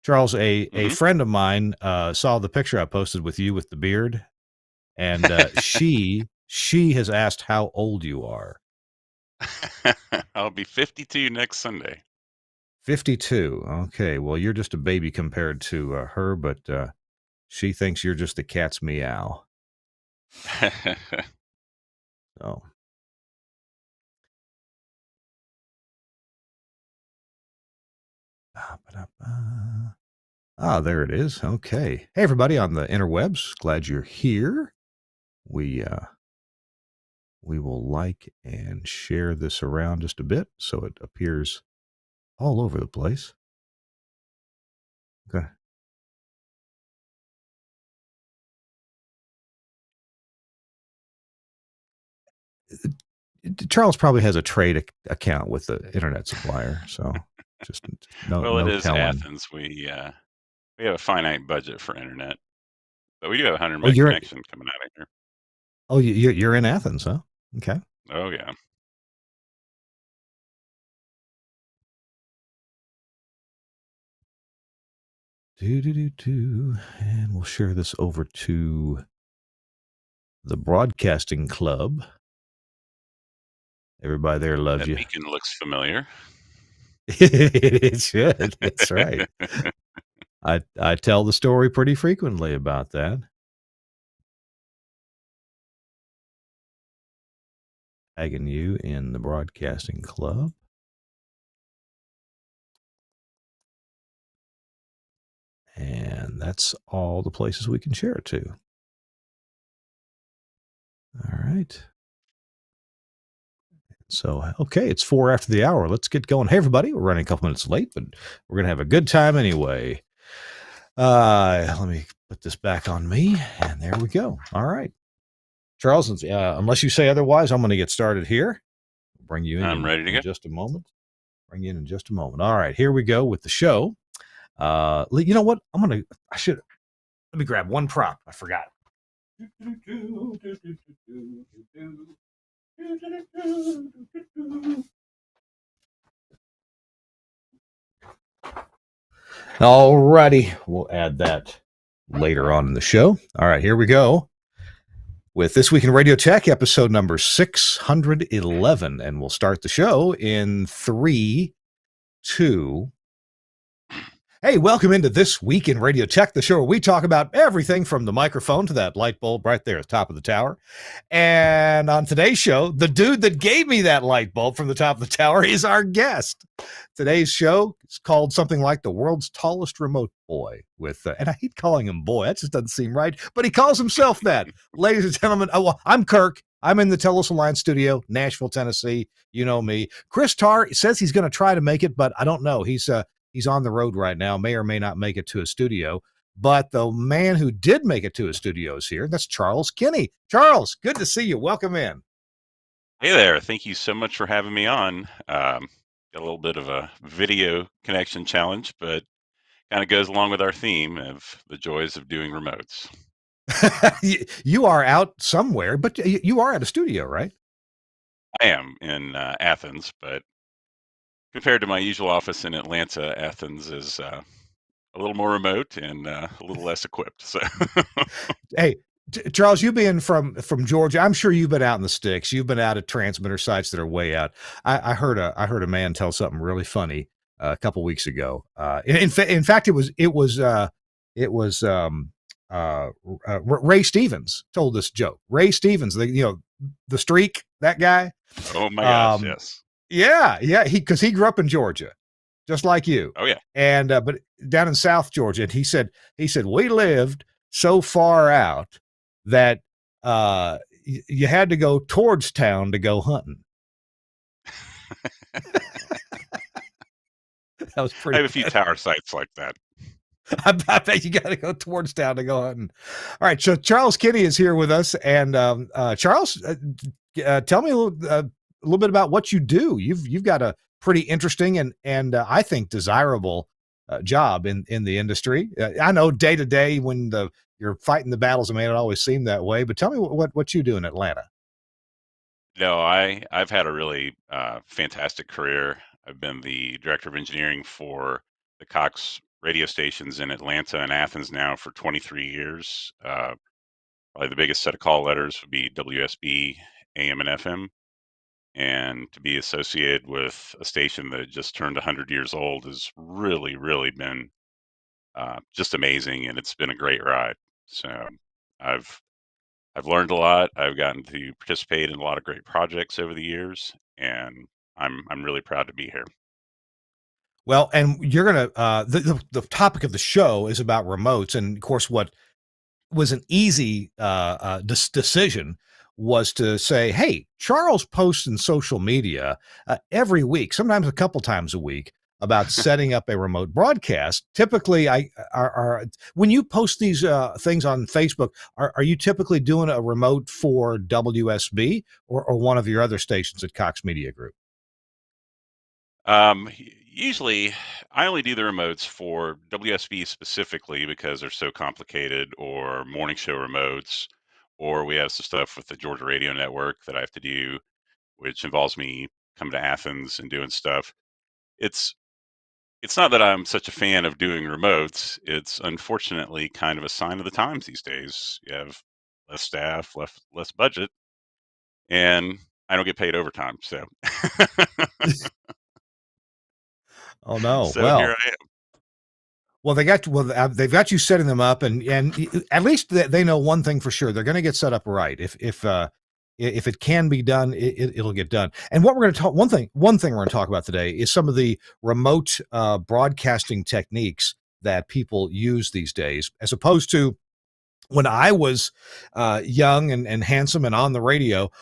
Charles, a hmm friend of mine saw the picture I posted with you with the beard, and she has asked how old you are. I'll be 52 next Sunday. 52. Okay, well, you're just a baby compared to her, but she thinks you're just the cat's meow. So, there it is. Okay. Hey, everybody on the interwebs. Glad you're here. We we will like and share this around just a bit so it appears all over the place. Okay. Charles probably has a trade account with the internet supplier, so just Well, it no is telling. Athens. We have a finite budget for internet, but we do have a 100 Oh, meg connection coming out of here. you're in Athens, huh? Okay. Oh yeah. And we'll share this over to the broadcasting club. Everybody there loves That you. beacon looks familiar. It should. That's right. I tell the story pretty frequently about that. Tagging you in the broadcasting club. And that's all the places we can share it to. All right. So, okay, it's 4 after the hour. Let's get going. Hey, everybody, we're running a couple minutes late, but we're going to have a good time anyway. Let me put this back on me, and there we go. All right. Charles, unless you say otherwise, I'm going to get started here. I'll bring you I'm ready to in go. just a moment. Bring you in just a moment. All right, here we go with the show. You know what? Let me grab one prop. I forgot. All righty. We'll add that later on in the show. All right, here we go with This Week in Radio Tech, episode number 611. And we'll start the show in 3, 2. Hey, welcome into This Week in Radio Tech, the show where we talk about everything from the microphone to that light bulb right there at the top of the tower. And on today's show, the dude that gave me that light bulb from the top of the tower is our guest. Today's show is called something like The World's Tallest Remote Boy with, and I hate calling him boy. That just doesn't seem right, but he calls himself that. Ladies and gentlemen, I'm Kirk. I'm in the Telos Alliance studio, Nashville, Tennessee. You know me. Chris Tarr says he's going to try to make it, but I don't know. He's on the road right now, may or may not make it to a studio. But the man who did make it to his studio is here. That's Charles Kinney. Charles, good to see you. Welcome in. Hey there. Thank you so much for having me on. Got a little bit of a video connection challenge, but kind of goes along with our theme of the joys of doing remotes. You are out somewhere, but you are at a studio, right? I am in Athens, but compared to my usual office in Atlanta, Athens is a little more remote and a little less equipped. So, Hey, Charles, you being from Georgia, I'm sure you've been out in the sticks. You've been out at transmitter sites that are way out. I heard a man tell something really funny a couple weeks ago. In fact, it was Ray Stevens told this joke. Ray Stevens, the streak, that guy. oh my gosh, yes. Yeah, because he grew up in Georgia, just like you. Oh yeah. And but down in South Georgia, and he said we lived so far out that you had to go towards town to go hunting. That was I pretty have a few good. tower sites like that. I bet you got to go towards town to go hunting. All right, so Charles Kinney is here with us, and Charles, tell me a little bit about what you do. You've got a pretty interesting and I think desirable job in the industry. I know day to day when you're fighting the battles, it may not always seem that way. But tell me what you do in Atlanta. No, I've had a really fantastic career. I've been the director of engineering for the Cox radio stations in Atlanta and Athens now for 23 years. Probably the biggest set of call letters would be WSB, AM, and FM. And to be associated with a station that just turned 100 years old has really, really been just amazing, and it's been a great ride. So I've I've learned a lot. I've gotten to participate in a lot of great projects over the years, and I'm really proud to be here. Well, and you're gonna the topic of the show is about remotes, and of course, what was an easy decision was to say, hey, Charles posts in social media every week, sometimes a couple times a week, about setting up a remote broadcast. Typically, when you post these things on Facebook, are you typically doing a remote for WSB or one of your other stations at Cox Media Group? Usually, I only do the remotes for WSB specifically because they're so complicated, or morning show remotes, or we have some stuff with the Georgia Radio Network that I have to do, which involves me coming to Athens and doing stuff. It's it's not that I'm such a fan of doing remotes. It's unfortunately kind of a sign of the times these days. You have less staff, less budget, and I don't get paid overtime. So, Oh no. so here Well, I am. they've got you setting them up, and at least they know one thing for sure: they're going to get set up right. If it can be done, it'll get done. And what we're going to talk one thing we're going to talk about today is some of the remote broadcasting techniques that people use these days, as opposed to when I was young and handsome and on the radio.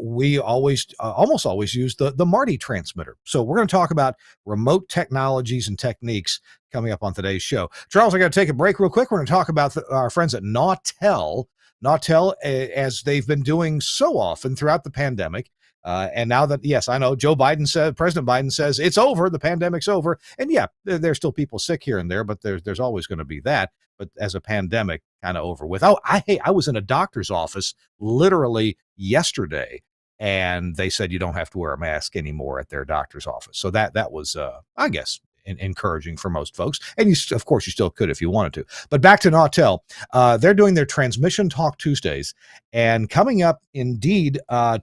We almost always used the Marty transmitter. So we're going to talk about remote technologies and techniques coming up on today's show. Charles, I got to take a break real quick. We're going to talk about our friends at Nautel. Nautel, as they've been doing so often throughout the pandemic. And now that, yes, I know President Biden says it's over, the pandemic's over. And yeah, there's still people sick here and there, but there's always going to be that. But as a pandemic kind of over with. I was in a doctor's office literally yesterday, and they said you don't have to wear a mask anymore at their doctor's office. So that was, I guess, encouraging for most folks. And of course, you still could if you wanted to. But back to Nautel, they're doing their Transmission Talk Tuesdays, and coming up indeed on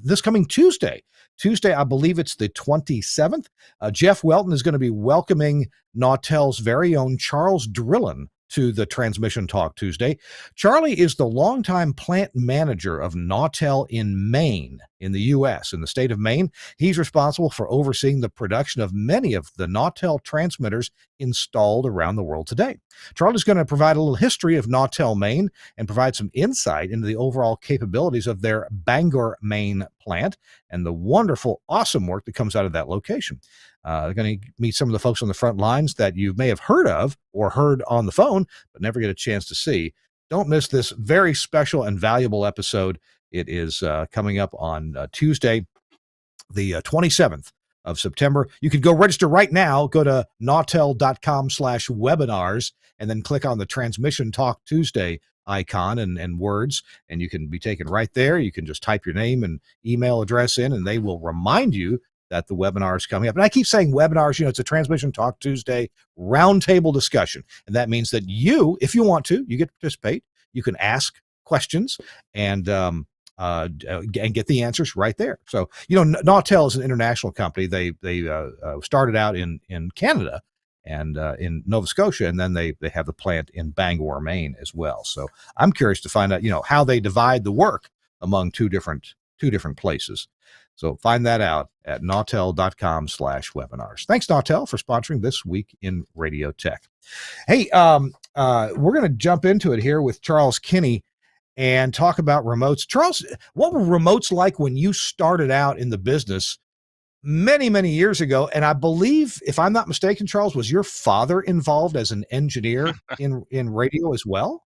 this coming Tuesday. I believe it's the 27th. Jeff Welton is going to be welcoming Nautel's very own Charles Drillen to the Transmission Talk Tuesday. Charlie is the longtime plant manager of Nautel in Maine, in the U.S., in the state of Maine. He's responsible for overseeing the production of many of the Nautel transmitters installed around the world today. Charlie's going to provide a little history of Nautel, Maine, and provide some insight into the overall capabilities of their Bangor, Maine plant and the wonderful, awesome work that comes out of that location. They're going to meet some of the folks on the front lines that you may have heard of or heard on the phone, but never get a chance to see. Don't miss this very special and valuable episode. It is coming up on Tuesday, the 27th of September. You can go register right now. Go to nautel.com/webinars and then click on the Transmission Talk Tuesday icon and words, and you can be taken right there. You can just type your name and email address in, and they will remind you that the webinar is coming up. And I keep saying webinars, it's a Transmission Talk Tuesday roundtable discussion. And that means that you, if you want to, you get to participate. You can ask questions and get the answers right there. So, Nautel is an international company. They started out in Canada and in Nova Scotia, and then they have the plant in Bangor, Maine as well. So I'm curious to find out, how they divide the work among two different places. So find that out at nautel.com/webinars. Thanks, Nautel, for sponsoring This Week in Radio Tech. Hey, we're going to jump into it here with Charles Kinney and talk about remotes. Charles, what were remotes like when you started out in the business many, many years ago? And I believe, if I'm not mistaken, Charles, was your father involved as an engineer in radio as well?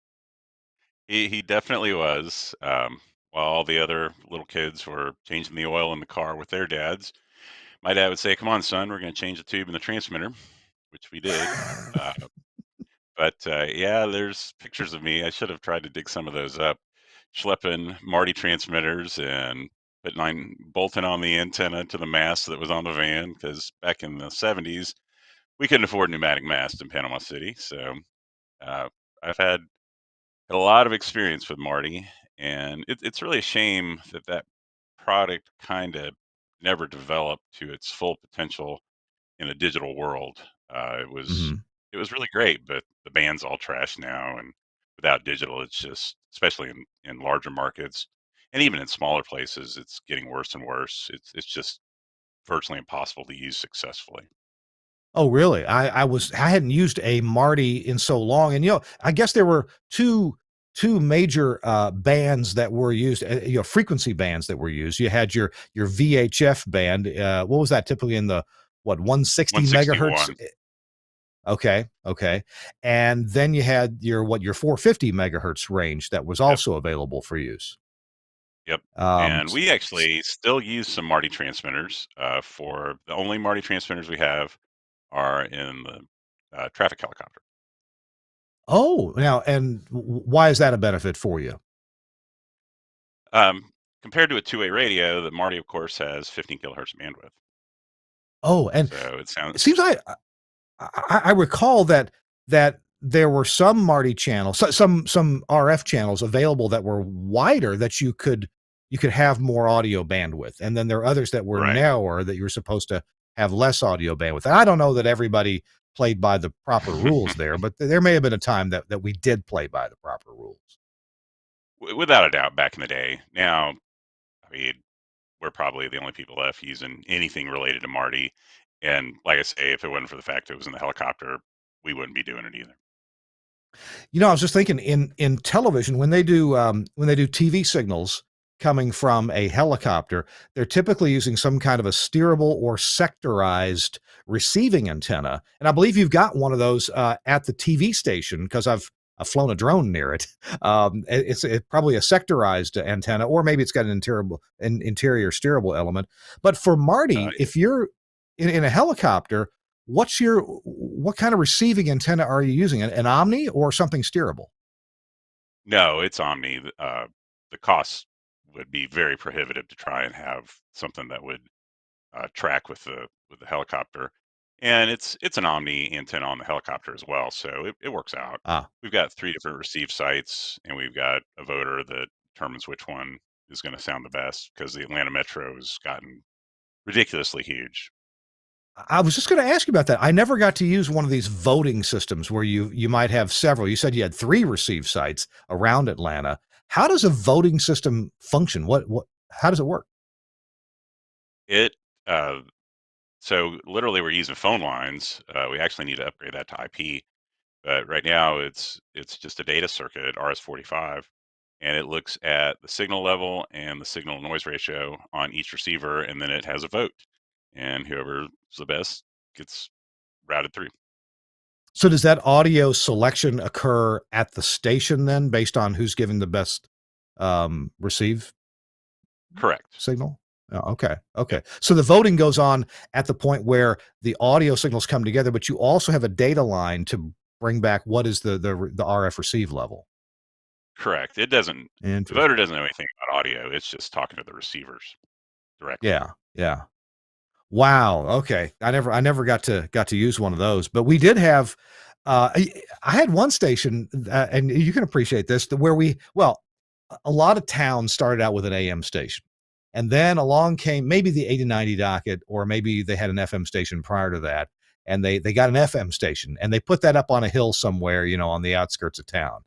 He definitely was. While all the other little kids were changing the oil in the car with their dads, my dad would say, "Come on, son, we're going to change the tube in the transmitter," which we did. Uh, but yeah, there's pictures of me. I should have tried to dig some of those up, schlepping Marty transmitters and bolting on the antenna to the mast that was on the van. Because back in the '70s, we couldn't afford pneumatic masts in Panama City, so uh, I've had a lot of experience with Marty, and it's really a shame that that product kind of never developed to its full potential in a digital world. It was Mhm. it was really great, but the band's all trash now, and without digital, it's just, especially in larger markets and even in smaller places, it's getting worse and worse. It's just virtually impossible to use successfully. Oh, really? I hadn't used a Marty in so long, and, I guess there were 2 major, bands that were used, frequency bands that were used. You had your VHF band, what was that typically in the, what, 160 megahertz? 161. Okay, okay, and then you had your 450 megahertz range that was Yep, also available for use. yep. And S we s actually still use some Marty transmitters. For the only Marty transmitters we have are in the traffic helicopter. Oh, now and why is that a benefit for you? Compared to a two-way radio, the Marty, of course, has 15 kilohertz bandwidth. Oh, and So it it sounds seems I recall that there were some Marty channels, some RF channels available that were wider that you could have more audio bandwidth, and then there are others that were right. narrower that you were supposed to have less audio bandwidth. And I don't know that everybody played by the proper rules there, but there may have been a time that we did play by the proper rules. Without a doubt, back in the day. Now, I mean, we're probably the only people left using anything related to Marty. And like I say, if it wasn't for the fact it was in the helicopter, we wouldn't be doing it either. I was just thinking in television when they do TV signals coming from a helicopter, they're typically using some kind of a steerable or sectorized receiving antenna, and I believe you've got one of those at the TV station because I've flown a drone near it. It's probably a sectorized antenna, or maybe it's got an interior steerable element. But for Marty, Yeah. if you're in a helicopter, what kind of receiving antenna are you using? An Omni or something steerable? No, it's Omni. The cost would be very prohibitive to try and have something that would track with the helicopter. And it's an Omni antenna on the helicopter as well, so it works out. Ah, We've got three different receive sites, and we've got a voter that determines which one is going to sound the best because the Atlanta Metro has gotten ridiculously huge. I was just gonna ask you about that. I never got to use one of these voting systems where you might have several. You said you had 3 receive sites around Atlanta. How does a voting system function? What how does it work? It uh, so literally we're using phone lines. We actually need to upgrade that to IP. But right now, it's just a data circuit, RS-45, and it looks at the signal level and the signal noise ratio on each receiver, and then it has a vote, and whoever's the best gets routed through. So does that audio selection occur at the station then based on who's giving the best, receive Correct. signal? Oh, okay, okay. Yep. So the voting goes on at the point where the audio signals come together, but you also have a data line to bring back what is the RF receive level. Correct. It doesn't. The Interesting. voter doesn't know anything about audio. It's just talking to the receivers directly. Yeah, yeah. Wow, okay. I never got to use one of those, but we did have, I had one station, and you can appreciate this, where a lot of towns started out with an AM station, and then along came maybe the 8090 docket, or maybe they had an FM station prior to that, and they got an FM station, and they put that up on a hill somewhere, on the outskirts of town,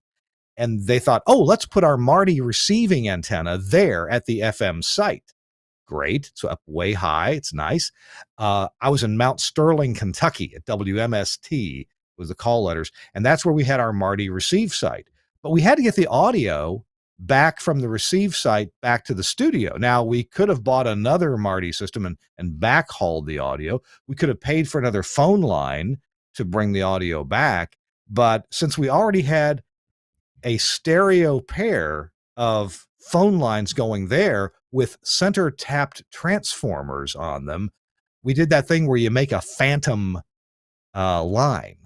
and they thought, "Oh, let's put our Marty receiving antenna there at the FM site." Great. It's up way high. It's nice. I was in Mount Sterling, Kentucky at WMST was the call letters, and that's where we had our Marty receive site. But we had to get the audio back from the receive site back to the studio. Now we could have bought another Marty system and backhauled the audio. We could have paid for another phone line to bring the audio back. But since we already had a stereo pair of phone lines going there with center tapped transformers on them. We did that thing where you make a phantom line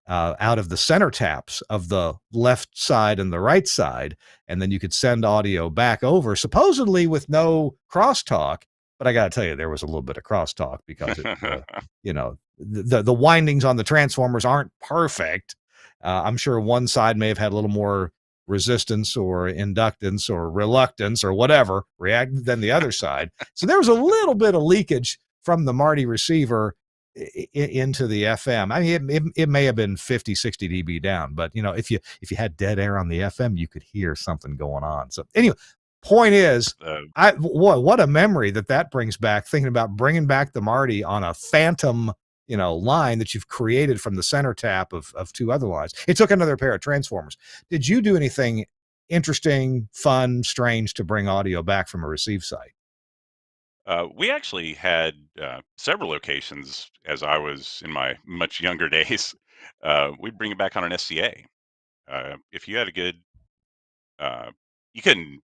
out of the center taps of the left side and the right side, and then you could send audio back over, supposedly with no crosstalk. But I got to tell you, there was a little bit of crosstalk because you know, the windings on the transformers aren't perfect. I'm sure one side may have had a little more resistance or inductance or reluctance or whatever reacted than the other side. So there was a little bit of leakage from the Marty receiver into the FM. I mean, it may have been 50, 60 dB down, but if you had dead air on the FM, you could hear something going on. So anyway, point is, what a memory that brings back, thinking about bringing back the Marty on a phantom line that you've created from the center tap of two other lines. It took another pair of transformers. Did you do anything interesting, fun, strange to bring audio back from a receive site? We actually had several locations as I was in my much younger days. We'd bring it back on an SCA. If you had a good, you couldn't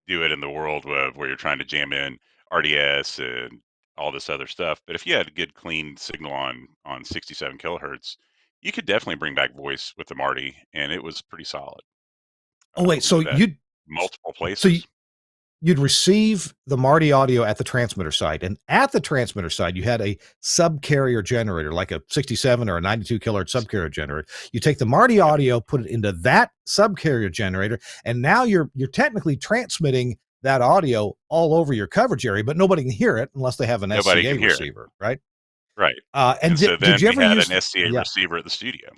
do it in the world where you're trying to jam in RDS and all this other stuff. But if you had a good clean signal on 67 kilohertz, you could definitely bring back voice with the Marty, and it was pretty solid. Oh wait, so you'd multiple places. You'd receive the Marty audio at the transmitter side, and at the transmitter side, you had a subcarrier generator, like a 67 or a 92 kilohertz subcarrier generator. You take the Marty audio, put it into that subcarrier generator, and now you're technically transmitting that audio all over your coverage area, but nobody can hear it unless they have an SCA receiver, right? Right. And did you ever use an SCA receiver at the studio?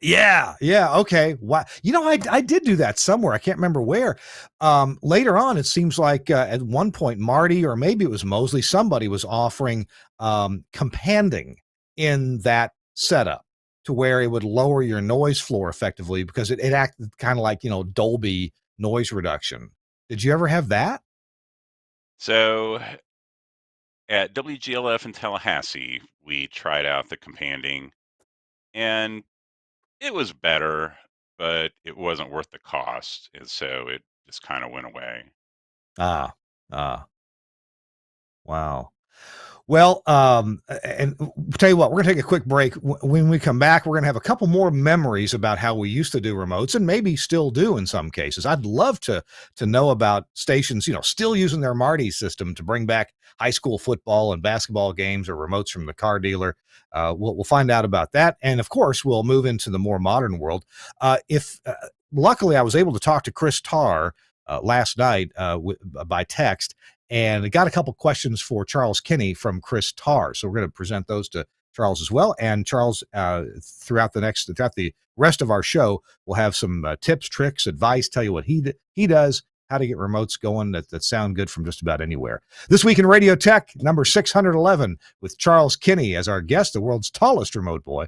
Yeah. Okay. Wow. I did do that somewhere. I can't remember where. Later on, it seems like at one point, Marty, or maybe it was Mosley, somebody was offering companding in that setup to where it would lower your noise floor effectively because it acted kind of like, Dolby noise reduction. Did you ever have that? So at WGLF in Tallahassee, we tried out the companding, and it was better, but it wasn't worth the cost, and so it just kind of went away. Wow. Well, and tell you what, we're going to take a quick break. When we come back, we're going to have a couple more memories about how we used to do remotes and maybe still do in some cases. I'd love to know about stations, still using their Marty system to bring back high school football and basketball games or remotes from the car dealer. We'll find out about that. And of course, we'll move into the more modern world. Luckily, I was able to talk to Chris Tarr last night by text, and I got a couple questions for Charles Kinney from Chris Tarr. So we're going to present those to Charles as well. And Charles, throughout the rest of our show, we'll have some tips, tricks, advice, tell you what he does, how to get remotes going that sound good from just about anywhere. This Week in Radio Tech, number 611, with Charles Kinney as our guest, the world's tallest remote boy.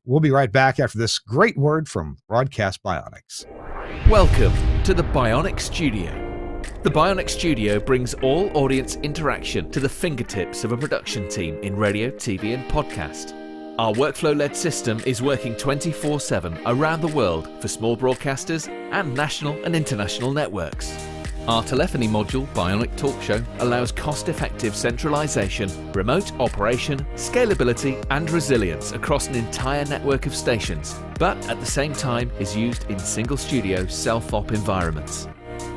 We'll be right back after this great word from Broadcast Bionics. Welcome to the Bionic Studio. The Bionic Studio brings all audience interaction to the fingertips of a production team in radio, TV, and podcast. Our workflow-led system is working 24/7 around the world for small broadcasters and national and international networks. Our telephony module, Bionic Talk Show, allows cost-effective centralization, remote operation, scalability, and resilience across an entire network of stations, but at the same time is used in single-studio self-op environments.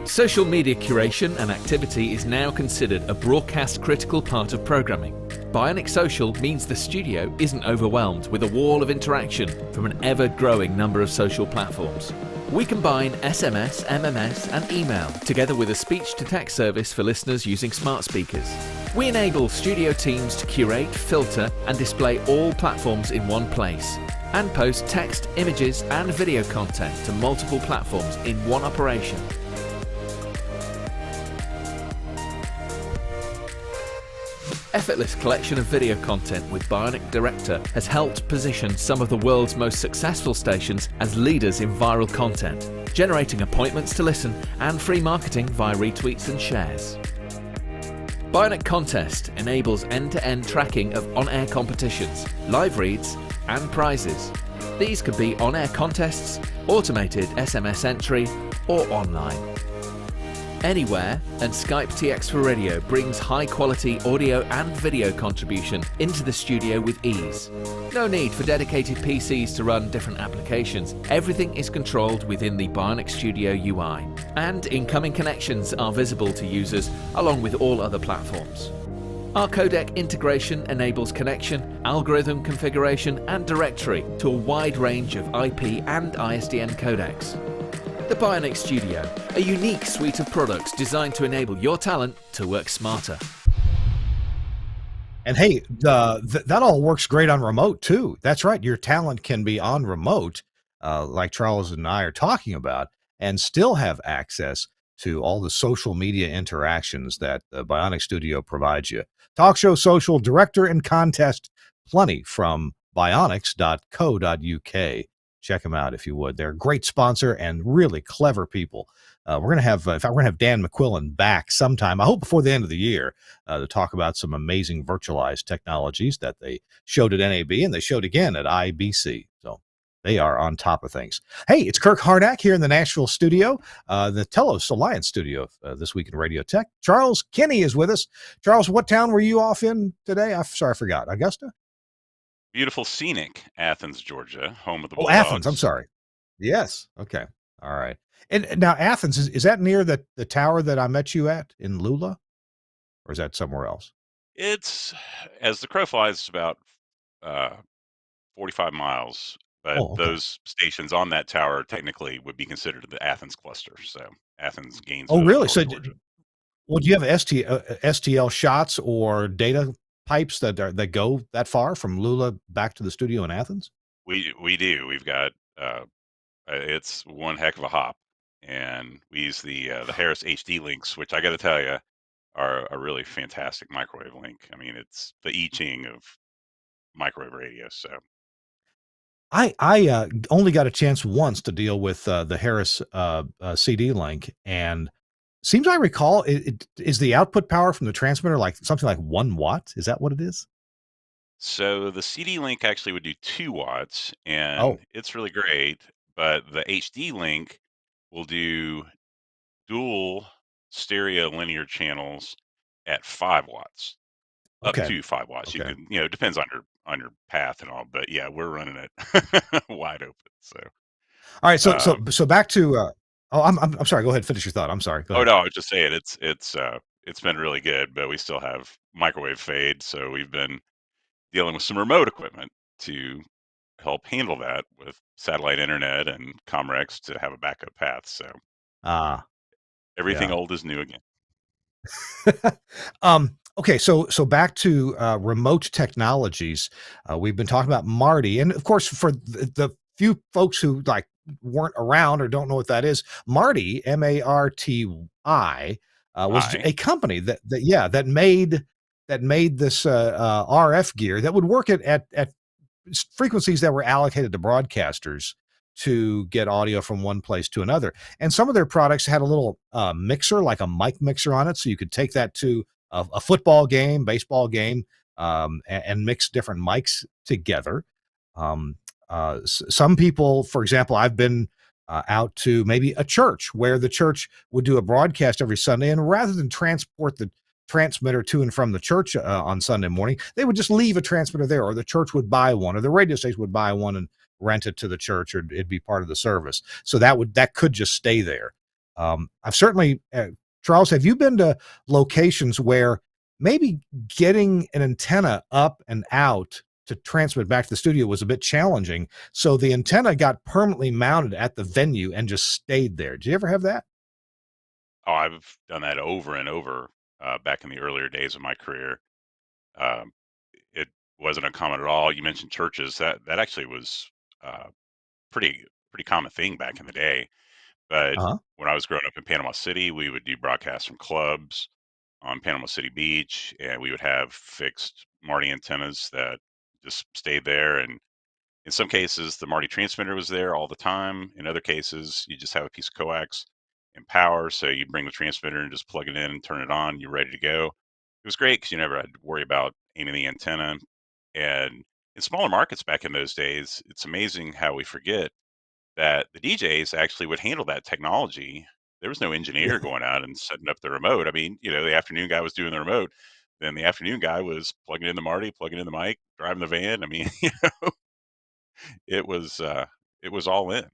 Social media curation and activity is now considered a broadcast-critical part of programming. Bionic Social means the studio isn't overwhelmed with a wall of interaction from an ever-growing number of social platforms. We combine SMS, MMS, and email together with a speech-to-text service for listeners using smart speakers. We enable studio teams to curate, filter, and display all platforms in one place, and post text, images, and video content to multiple platforms in one operation. Effortless collection of video content with Bionic Director has helped position some of the world's most successful stations as leaders in viral content, generating appointments to listen and free marketing via retweets and shares. Bionic Contest enables end-to-end tracking of on-air competitions, live reads, and prizes. These could be on-air contests, automated SMS entry, or online. Anywhere, and Skype TX for Radio brings high-quality audio and video contribution into the studio with ease. No need for dedicated PCs to run different applications. Everything is controlled within the Bionic Studio UI, and incoming connections are visible to users along with all other platforms. Our codec integration enables connection, algorithm configuration, and directory to a wide range of IP and ISDN codecs. The Bionic Studio, a unique suite of products designed to enable your talent to work smarter. And hey, that all works great on remote too. That's right. Your talent can be on remote, like Charles and I are talking about, and still have access to all the social media interactions that the Bionic Studio provides you. Talk show, social, director, and contest, plenty from bionics.co.uk. Check them out if you would. They're a great sponsor and really clever people. We're gonna have Dan McQuillan back sometime. I hope before the end of the year to talk about some amazing virtualized technologies that they showed at NAB and they showed again at IBC. So they are on top of things. Hey, it's Kirk Harnack here in the Nashville studio, the Telos Alliance studio this week in Radio Tech. Charles Kinney is with us. Charles, what town were you off in today? I'm sorry, I forgot. Augusta? Beautiful, scenic Athens, Georgia, home of the Oh, Bulldogs. Athens. I'm sorry. Yes. Okay. All right. And now Athens, is that near the tower that I met you at in Lula? Or is that somewhere else? It's, as the crow flies, it's about 45 miles, but Oh, okay. those stations on that tower technically would be considered the Athens cluster. So Athens, Oh, Gainesville, really? North So, Georgia. well, do you have STL shots or data pipes that go that far from Lula back to the studio in Athens? We do. We've got it's one heck of a hop, and we use the Harris HD links, which I got to tell you are a really fantastic microwave link. I mean, it's the I Ching of microwave radio. So I only got a chance once to deal with the Harris CD link, and seems I recall it is the output power from the transmitter like something like 1 watt. Is that what it is? So the CD link actually would do 2 watts, and Oh, it's really great. But the HD link will do dual stereo linear channels at 5 watts, up okay, to 5 watts. You okay. can, it depends on your path and all. But yeah, we're running it wide open. So All right, um, so back to oh, I'm sorry. Go ahead, finish your thought. I'm sorry. Go oh ahead. no, I was just saying it's been really good, but we still have microwave fade, so we've been dealing with some remote equipment to help handle that with satellite internet and Comrex to have a backup path. So Ah, everything yeah. old is new again. Okay, so back to remote technologies. We've been talking about Marty, and of course, for the few folks who like weren't around or don't know what that is, Marty, MARTI, was I a company that made this RF gear that would work at frequencies that were allocated to broadcasters to get audio from one place to another. And some of their products had a little mixer, like a mic mixer on it. So you could take that to a football game, baseball game, and mix different mics together. Some people, for example, I've been out to maybe a church where the church would do a broadcast every Sunday. And rather than transport the transmitter to and from the church on Sunday morning, they would just leave a transmitter there, or the church would buy one, or the radio station would buy one and rent it to the church, or it'd be part of the service. So that could just stay there. I've certainly, Charles, have you been to locations where maybe getting an antenna up and out to transmit back to the studio was a bit challenging? So the antenna got permanently mounted at the venue and just stayed there. Did you ever have that? Oh, I've done that over and over back in the earlier days of my career. Um, it wasn't uncommon at all. You mentioned churches. That actually was uh, pretty common thing back in the day. But Uh-huh. when I was growing up in Panama City, we would do broadcasts from clubs on Panama City Beach, and we would have fixed Marty antennas that just stayed there. And in some cases, the Marty transmitter was there all the time. In other cases, you just have a piece of coax and power. So you bring the transmitter and just plug it in and turn it on. You're ready to go. It was great because you never had to worry about aiming the antenna. And in smaller markets back in those days, it's amazing how we forget that the DJs actually would handle that technology. There was no engineer going out and setting up the remote. I mean, the afternoon guy was doing the remote. Then the afternoon guy was plugging in the Marty, plugging in the mic, driving the van. I mean, it was it was all in.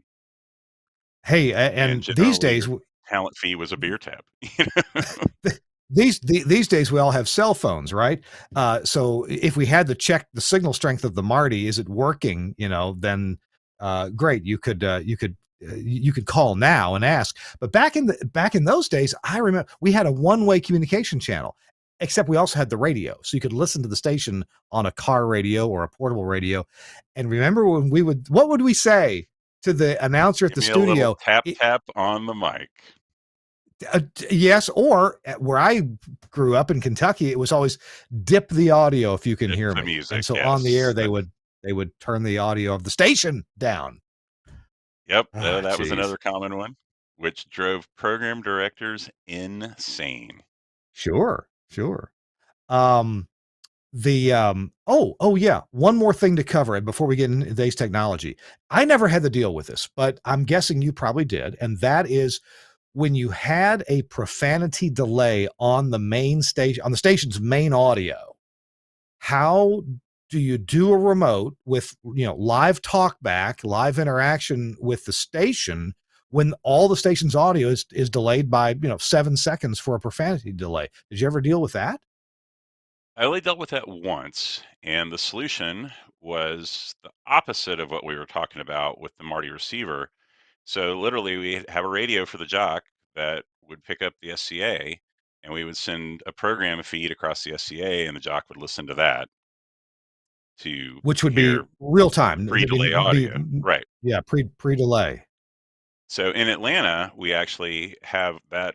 Hey, And and these generally days your talent fee was a beer tab. You know? these days we all have cell phones, right? So if we had to check the signal strength of the Marty, is it working? Then great, you could call now and ask. But back in those days, I remember we had a one-way communication channel, except we also had the radio, so you could listen to the station on a car radio or a portable radio. And remember when what would we say to the announcer at Give the me a little studio? tap tap on the mic. Yes, or where I grew up in Kentucky, it was always dip the audio if you can Dip hear the me. music, And so on the air yes. they would turn the audio of the station down. Yep, Ah, that was geez. another common one, which drove program directors insane. Sure. Um yeah, one more thing to cover before we get into today's technology. I never had to deal with this, but I'm guessing you probably did, and that is when you had a profanity delay on the main station, on the station's main audio. How do you do a remote with live talkback, live interaction with the station when all the station's audio is delayed by 7 seconds for a profanity delay? Did you ever deal with that? I only dealt with that once, and the solution was the opposite of what we were talking about with the Marty receiver. So literally, we have a radio for the jock that would pick up the SCA, and we would send a program feed across the SCA, and the jock would listen to that to Which would be hear real time. pre-delay audio. Right. Yeah, pre delay. So in Atlanta, we actually have that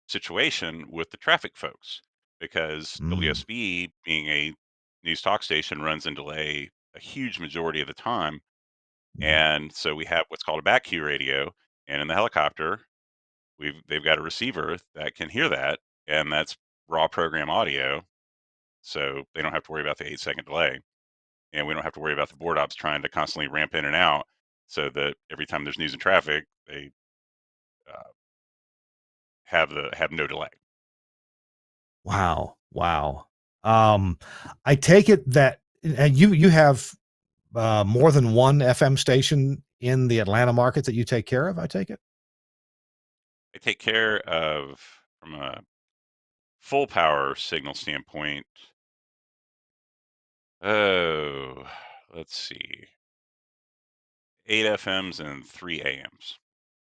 situation with the traffic folks because Mm, WSB, being a news talk station, runs in delay a huge majority of the time. mm. And so we have what's called a back queue radio. And in the helicopter, they've got a receiver that can hear that, and that's raw program audio. So they don't have to worry about the 8-second delay. And we don't have to worry about the board ops trying to constantly ramp in and out so that every time there's news and traffic, they uh, have no delay. Wow. I take it that you have more than one FM station in the Atlanta market that you take care of. I take it. I take care of, from a full power signal standpoint, oh, let's see, 8 FMs and 3 AMs.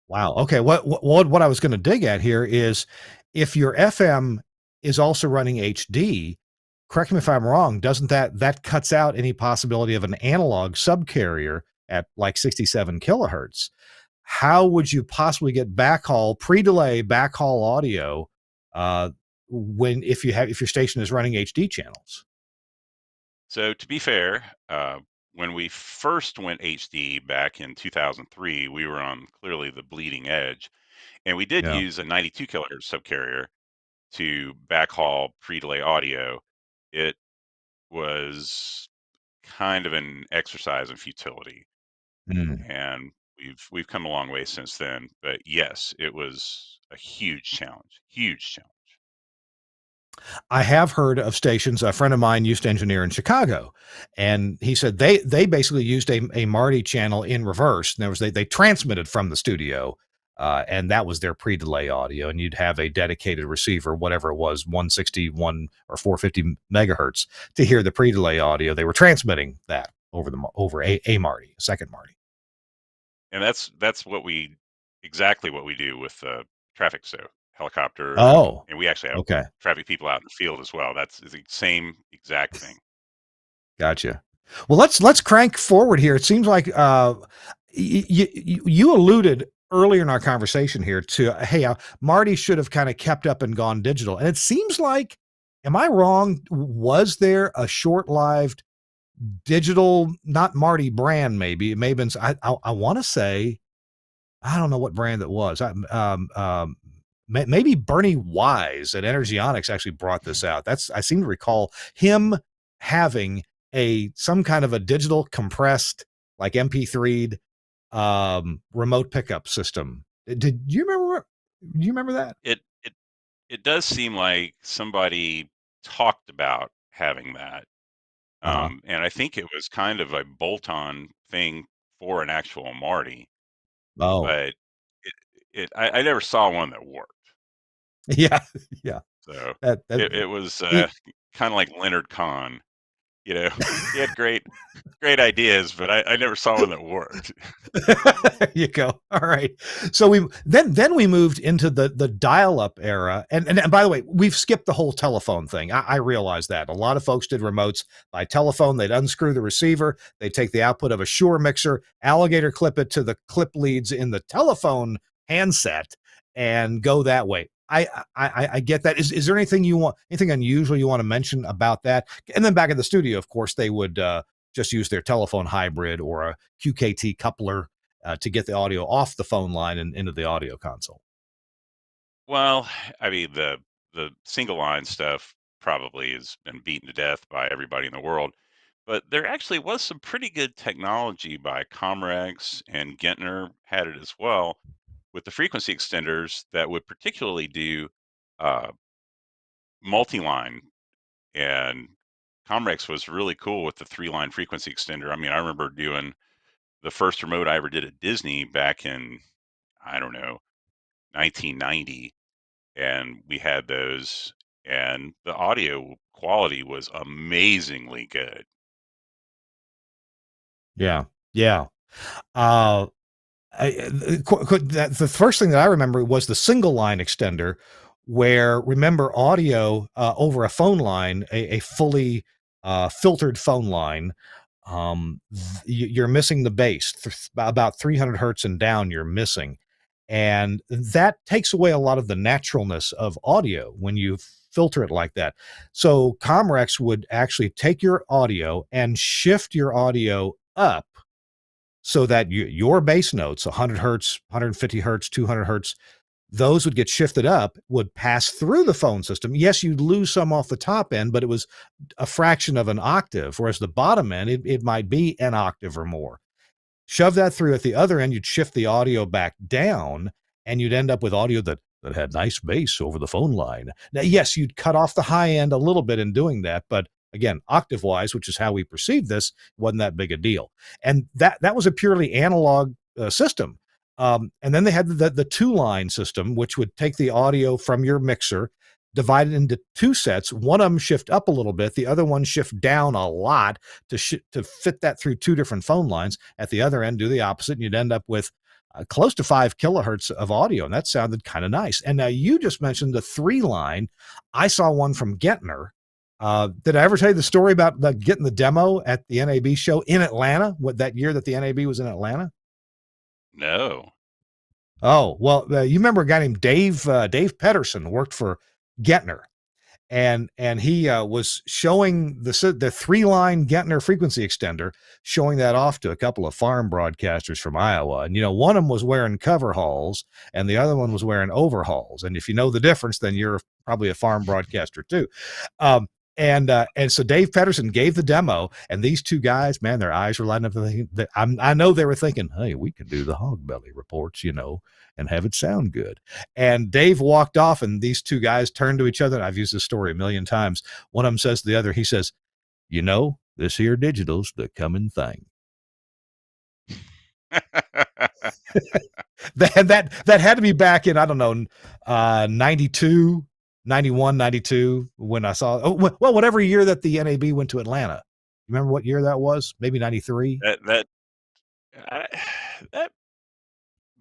Wow. Okay. What I was going to dig at here is if your FM is also running HD. Correct me if I'm wrong. Doesn't that cuts out any possibility of an analog subcarrier at like 67 kilohertz? How would you possibly get backhaul pre-delay backhaul audio when if your station is running HD channels? So to be fair, when we first went HD back in 2003, we were on clearly the bleeding edge, and we did Yeah. use a 92 kilohertz subcarrier to backhaul pre-delay audio. It was kind of an exercise in futility, Mm. and we've come a long way since then. But yes, it was a huge challenge. Huge challenge. I have heard of stations. A friend of mine used to engineer in Chicago, and he said they basically used a Marty channel in reverse. And there was they transmitted from the studio, and that was their pre-delay audio. And you'd have a dedicated receiver, whatever it was, 161 or 450 megahertz, to hear the pre-delay audio. They were transmitting that over a Marty, a second Marty. And that's exactly what we do with traffic. So helicopter, Oh, and we actually have okay. traffic people out in the field as well. That's the same exact thing. Gotcha. Well, let's crank forward here. It seems like you alluded earlier in our conversation here to hey, Marty should have kind of kept up and gone digital, and it seems like, am I wrong? Was there a short-lived digital, not Marty brand? Maybe it may have been. I want to say I don't know what brand it was. Maybe Bernie Wise at Energyonics actually brought this out. I seem to recall him having some kind of a digital compressed like MP3 remote pickup system. Did you remember? Do you remember that? It it it does seem like somebody talked about having that, Uh-huh. and I think it was kind of a bolt-on thing for an actual Marty, Oh, but I never saw one that worked. yeah, yeah. So that it was it, kind of like Leonard Cohen. He had great ideas, but I never saw one that worked. there you go. All right. So then we moved into the dial-up era. And by the way, we've skipped the whole telephone thing. I realize that. A lot of folks did remotes by telephone. They'd unscrew the receiver, they'd take the output of a Shure mixer, alligator clip it to the clip leads in the telephone handset, and go that way. I get that. Is there anything unusual you want to mention about that? And then back in the studio, of course, they would just use their telephone hybrid or a QKT coupler to get the audio off the phone line and into the audio console. Well, I mean, the single line stuff probably has been beaten to death by everybody in the world, but there actually was some pretty good technology by Comrex, and Gentner had it as well, with the frequency extenders that would particularly do uh, multi-line. And Comrex was really cool with the 3-line frequency extender. I mean, I remember doing the first remote I ever did at Disney back in, I don't know, 1990, and we had those, and the audio quality was amazingly good. Yeah. Yeah. Uh, the first thing that I remember was the single line extender, where remember audio over a phone line, a fully filtered phone line. You're missing the bass about 300 hertz and down. You're missing, and that takes away a lot of the naturalness of audio when you filter it like that. So Comrex would actually take your audio and shift your audio up so that your bass notes, 100 hertz, 150 hertz, 200 hertz, those would get shifted up, would pass through the phone system. Yes, you'd lose some off the top end, but it was a fraction of an octave, whereas the bottom end, it might be an octave or more. Shove that through at the other end, you'd shift the audio back down, and you'd end up with audio that had nice bass over the phone line. Now, yes, you'd cut off the high end a little bit in doing that, but again, octave wise, which is how we perceive this, wasn't that big a deal. And that was a purely analog system. And then they had the 2-line system, which would take the audio from your mixer, divide it into 2 sets. One of them shift up a little bit, the other one shift down a lot to fit that through 2 different phone lines. At the other end, do the opposite, and you'd end up with close to 5 kilohertz of audio, and that sounded kind of nice. And now you just mentioned the 3-line. I saw one from Gentner. Did I ever tell you the story about getting the demo at the NAB show in Atlanta? What, that year that the NAB was in Atlanta? No. Oh, well, you remember a guy named Dave Pedersen worked for Gentner, and he was showing the 3-line Gentner frequency extender, showing that off to a couple of farm broadcasters from Iowa. And one of them was wearing coveralls and the other one was wearing overalls. And if you know the difference, then you're probably a farm broadcaster too. And so Dave Pedersen gave the demo, and these 2 guys, man, their eyes were lighting up. I know they were thinking, hey, we could do the hog belly reports, and have it sound good. And Dave walked off, and these 2 guys turned to each other. And I've used this story a million times. One of them says to the other, he says, this here digital's the coming thing. that had to be back in, I don't know, 92, 91, 92, when I saw, well, whatever year that the NAB went to Atlanta. You remember what year that was? Maybe 93? That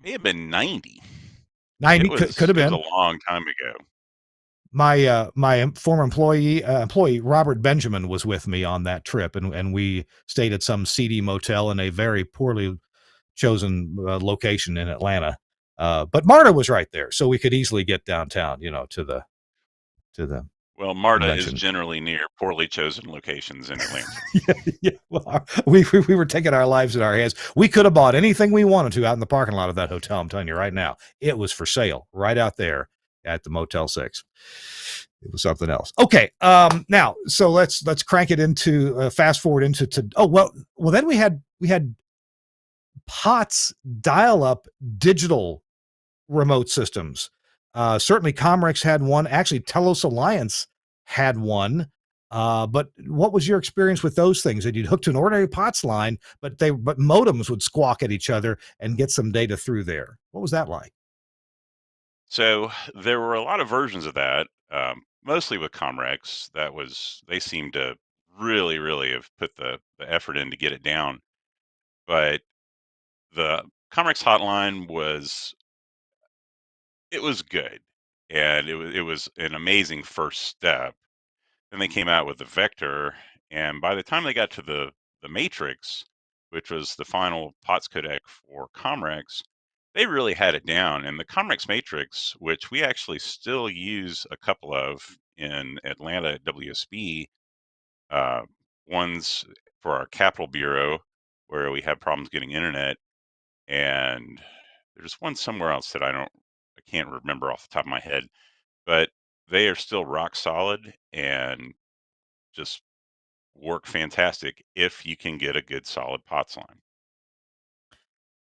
may have been 90. 90 could have been. It was a long time ago. My former employee Robert Benjamin was with me on that trip, and we stayed at some seedy motel in a very poorly chosen location in Atlanta. But MARTA was right there, so we could easily get downtown, to the Well, MARTA convention. is generally near poorly chosen locations in Atlanta. Yeah. Well, we were taking our lives in our hands. We could have bought anything we wanted to out in the parking lot of that hotel. I'm telling you right now, it was for sale right out there at the Motel 6. It was something else. Okay. Now, so let's crank it into fast forward into then we had POTS dial-up digital remote systems. Certainly Comrex had one. Actually, Telos Alliance had one. But what was your experience with those things? That you'd hook to an ordinary POTS line, but modems would squawk at each other and get some data through there. What was that like? So there were a lot of versions of that. mostly with Comrex. They seem to really, really have put the effort in to get it down. But the Comrex hotline was good, and it was an amazing first step. Then they came out with the Vector, and by the time they got to the Matrix, which was the final POTS codec for Comrex, they really had it down. And the Comrex Matrix, which we actually still use a couple of in Atlanta at WSB, uh, one's for our Capital Bureau, where we have problems getting internet, and there's one somewhere else that I can't remember off the top of my head, but they are still rock solid and just work fantastic if you can get a good solid POTS line.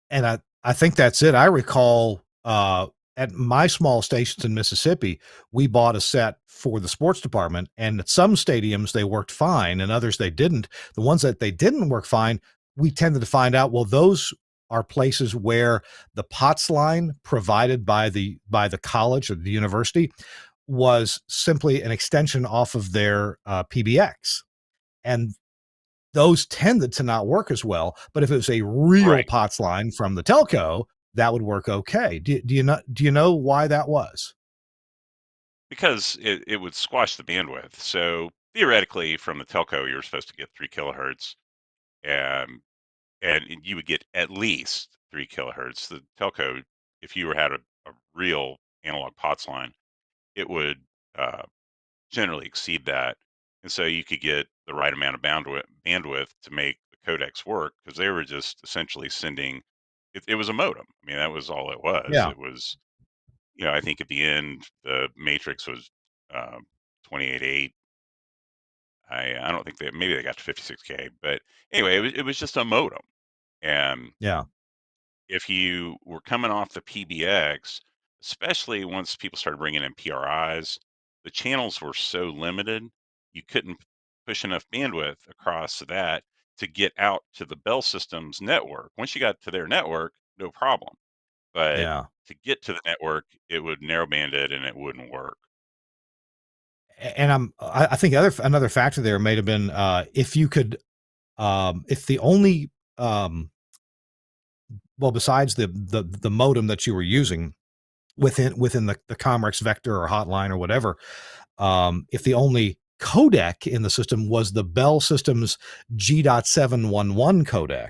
And I think that's it. I recall, at my small stations in Mississippi, we bought a set for the sports department, and at some stadiums they worked fine, and others they didn't. The ones that they didn't work fine, we tended to find out, well, those are places where the POTS line provided by the college or the university was simply an extension off of their PBX. And those tended to not work as well. But if it was a real Right. POTS line from the telco, that would work okay. Do you know why that was? Because it would squash the bandwidth. So theoretically, from the telco, you're supposed to get 3 kilohertz, and you would get at least 3 kilohertz. The telco, if you had a real analog POTS line, it would uh, generally exceed that, and so you could get the right amount of bandwidth to make the codecs work, because they were just essentially sending. It was a modem. I mean, that was all it was. Yeah. It was, I think at the end the matrix was 28.8. I don't think maybe they got to 56K, but anyway, it was just a modem. And Yeah. if you were coming off the PBX, especially once people started bringing in PRIs, the channels were so limited, you couldn't push enough bandwidth across that to get out to the Bell Systems network. Once you got to their network, no problem. But Yeah. to get to the network, it would narrowband it and it wouldn't work. And I think another factor there may have been, if you could, if the only, well, besides the modem that you were using within the Comrex vector or hotline or whatever, if the only codec in the system was the Bell Systems G.711 codec,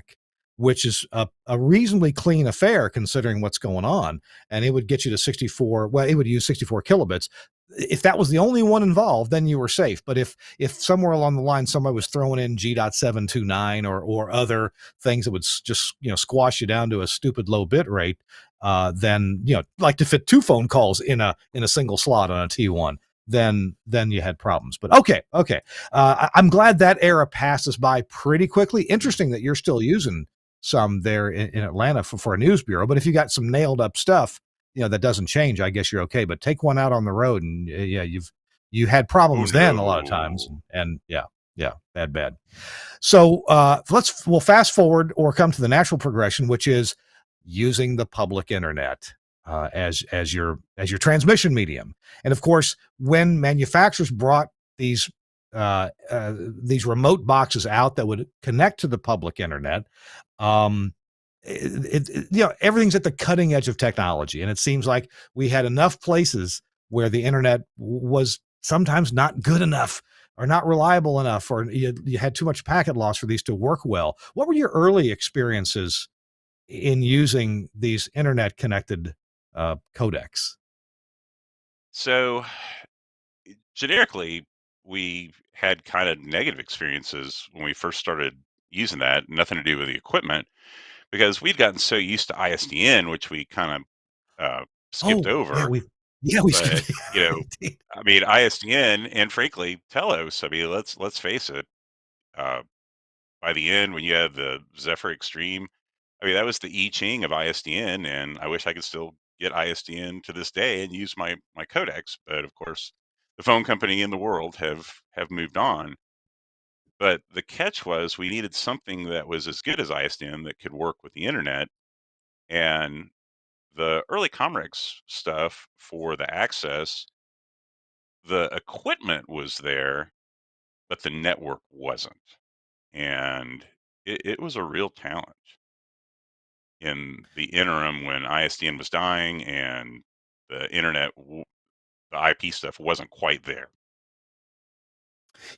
which is a reasonably clean affair considering what's going on, and it would get you to 64. Well, it would use 64 kilobits. If that was the only one involved, then you were safe. But if somewhere along the line somebody was throwing in G.729 or other things that would just squash you down to a stupid low bit rate, then like to fit 2 phone calls in a single slot on a T1, then you had problems. But okay. I'm glad that era passed us by pretty quickly. Interesting that you're still using some there in Atlanta for a news bureau. But if you got some nailed up stuff, that doesn't change, I guess you're okay. But take one out on the road, and yeah, you had Oh problems then a lot of times, no. and yeah, bad. So we'll fast forward or come to the natural progression, which is using the public internet as your transmission medium. And of course, when manufacturers brought these remote boxes out that would connect to the public internet, um, everything's at the cutting edge of technology, and it seems like we had enough places where the internet was sometimes not good enough or not reliable enough, or you had too much packet loss for these to work well. What were your early experiences in using these internet connected codecs? So generically, we had kind of negative experiences when we first started using that. Nothing to do with the equipment, because we'd gotten so used to ISDN, which we kind of skipped Oh, over. we But skipped. Indeed. I mean, ISDN and frankly Telos. I mean, let's face it. Uh, by the end, when you have the Zephyr Extreme, I mean that was the I Ching of ISDN, and I wish I could still get ISDN to this day and use my codecs. But of course, the phone company in the world have moved on. But the catch was we needed something that was as good as ISDN that could work with the internet. And the early Comrex stuff for the access The equipment was there, but the network wasn't. And it was a real challenge in the interim when ISDN was dying and the internet, the IP stuff wasn't quite there.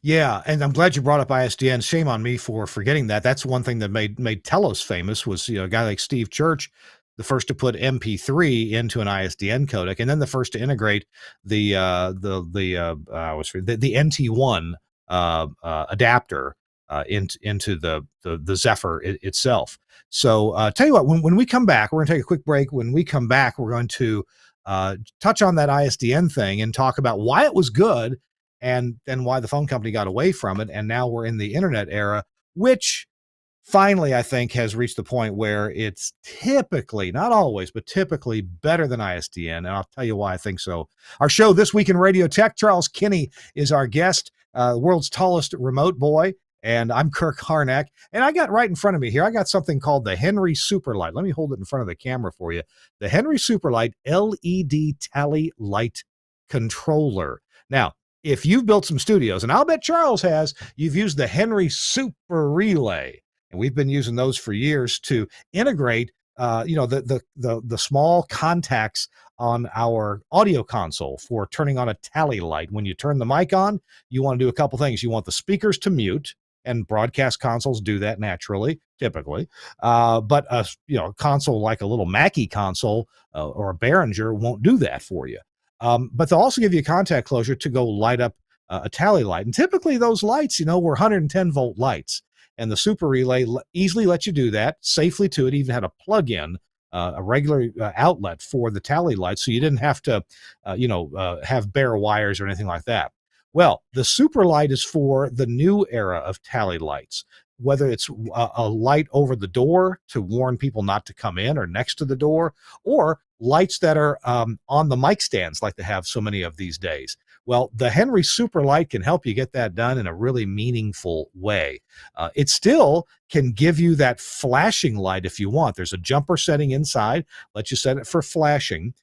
Yeah, and I'm glad you brought up ISDN. Shame on me for forgetting that. That's one thing that made Telos famous was, a guy like Steve Church, the first to put MP3 into an ISDN codec, and then the first to integrate the NT1 adapter into the Zephyr itself. So tell you what, when we come back, we're going to take a quick break. When we come back, we're going to touch on that ISDN thing and talk about why it was good and then why the phone company got away from it. And now we're in the internet era, which finally, I think, has reached the point where it's typically, not always, but typically better than ISDN. And I'll tell you why I think so. Our show This Week in Radio Tech, Charles Kinney is our guest, world's tallest remote boy. And I'm Kirk Harnack. And I got right in front of me here, I got something called the Henry Superlight. Let me hold it in front of the camera for you. The Henry Superlight LED Tally Light Controller. Now, if you've built some studios, and I'll bet Charles has, you've used the Henry Super Relay. And we've been using those for years to integrate, the small contacts on our audio console for turning on a tally light. When you turn the mic on, you want to do a couple things. You want the speakers to mute, and broadcast consoles do that naturally, typically. But a console like a little Mackie console or a Behringer won't do that for you. But they'll also give you a contact closure to go light up a tally light. And typically those lights, were 110 volt lights. And the Super Relay easily lets you do that safely too. It even had a plug-in, a regular outlet for the tally light. So you didn't have to, have bare wires or anything like that. Well, the Super Light is for the new era of tally lights, whether it's a light over the door to warn people not to come in or next to the door, or lights that are on the mic stands like they have so many of these days. Well, the Henry Super Light can help you get that done in a really meaningful way. It still can give you that flashing light if you want. There's a jumper setting inside, let you set it for flashing.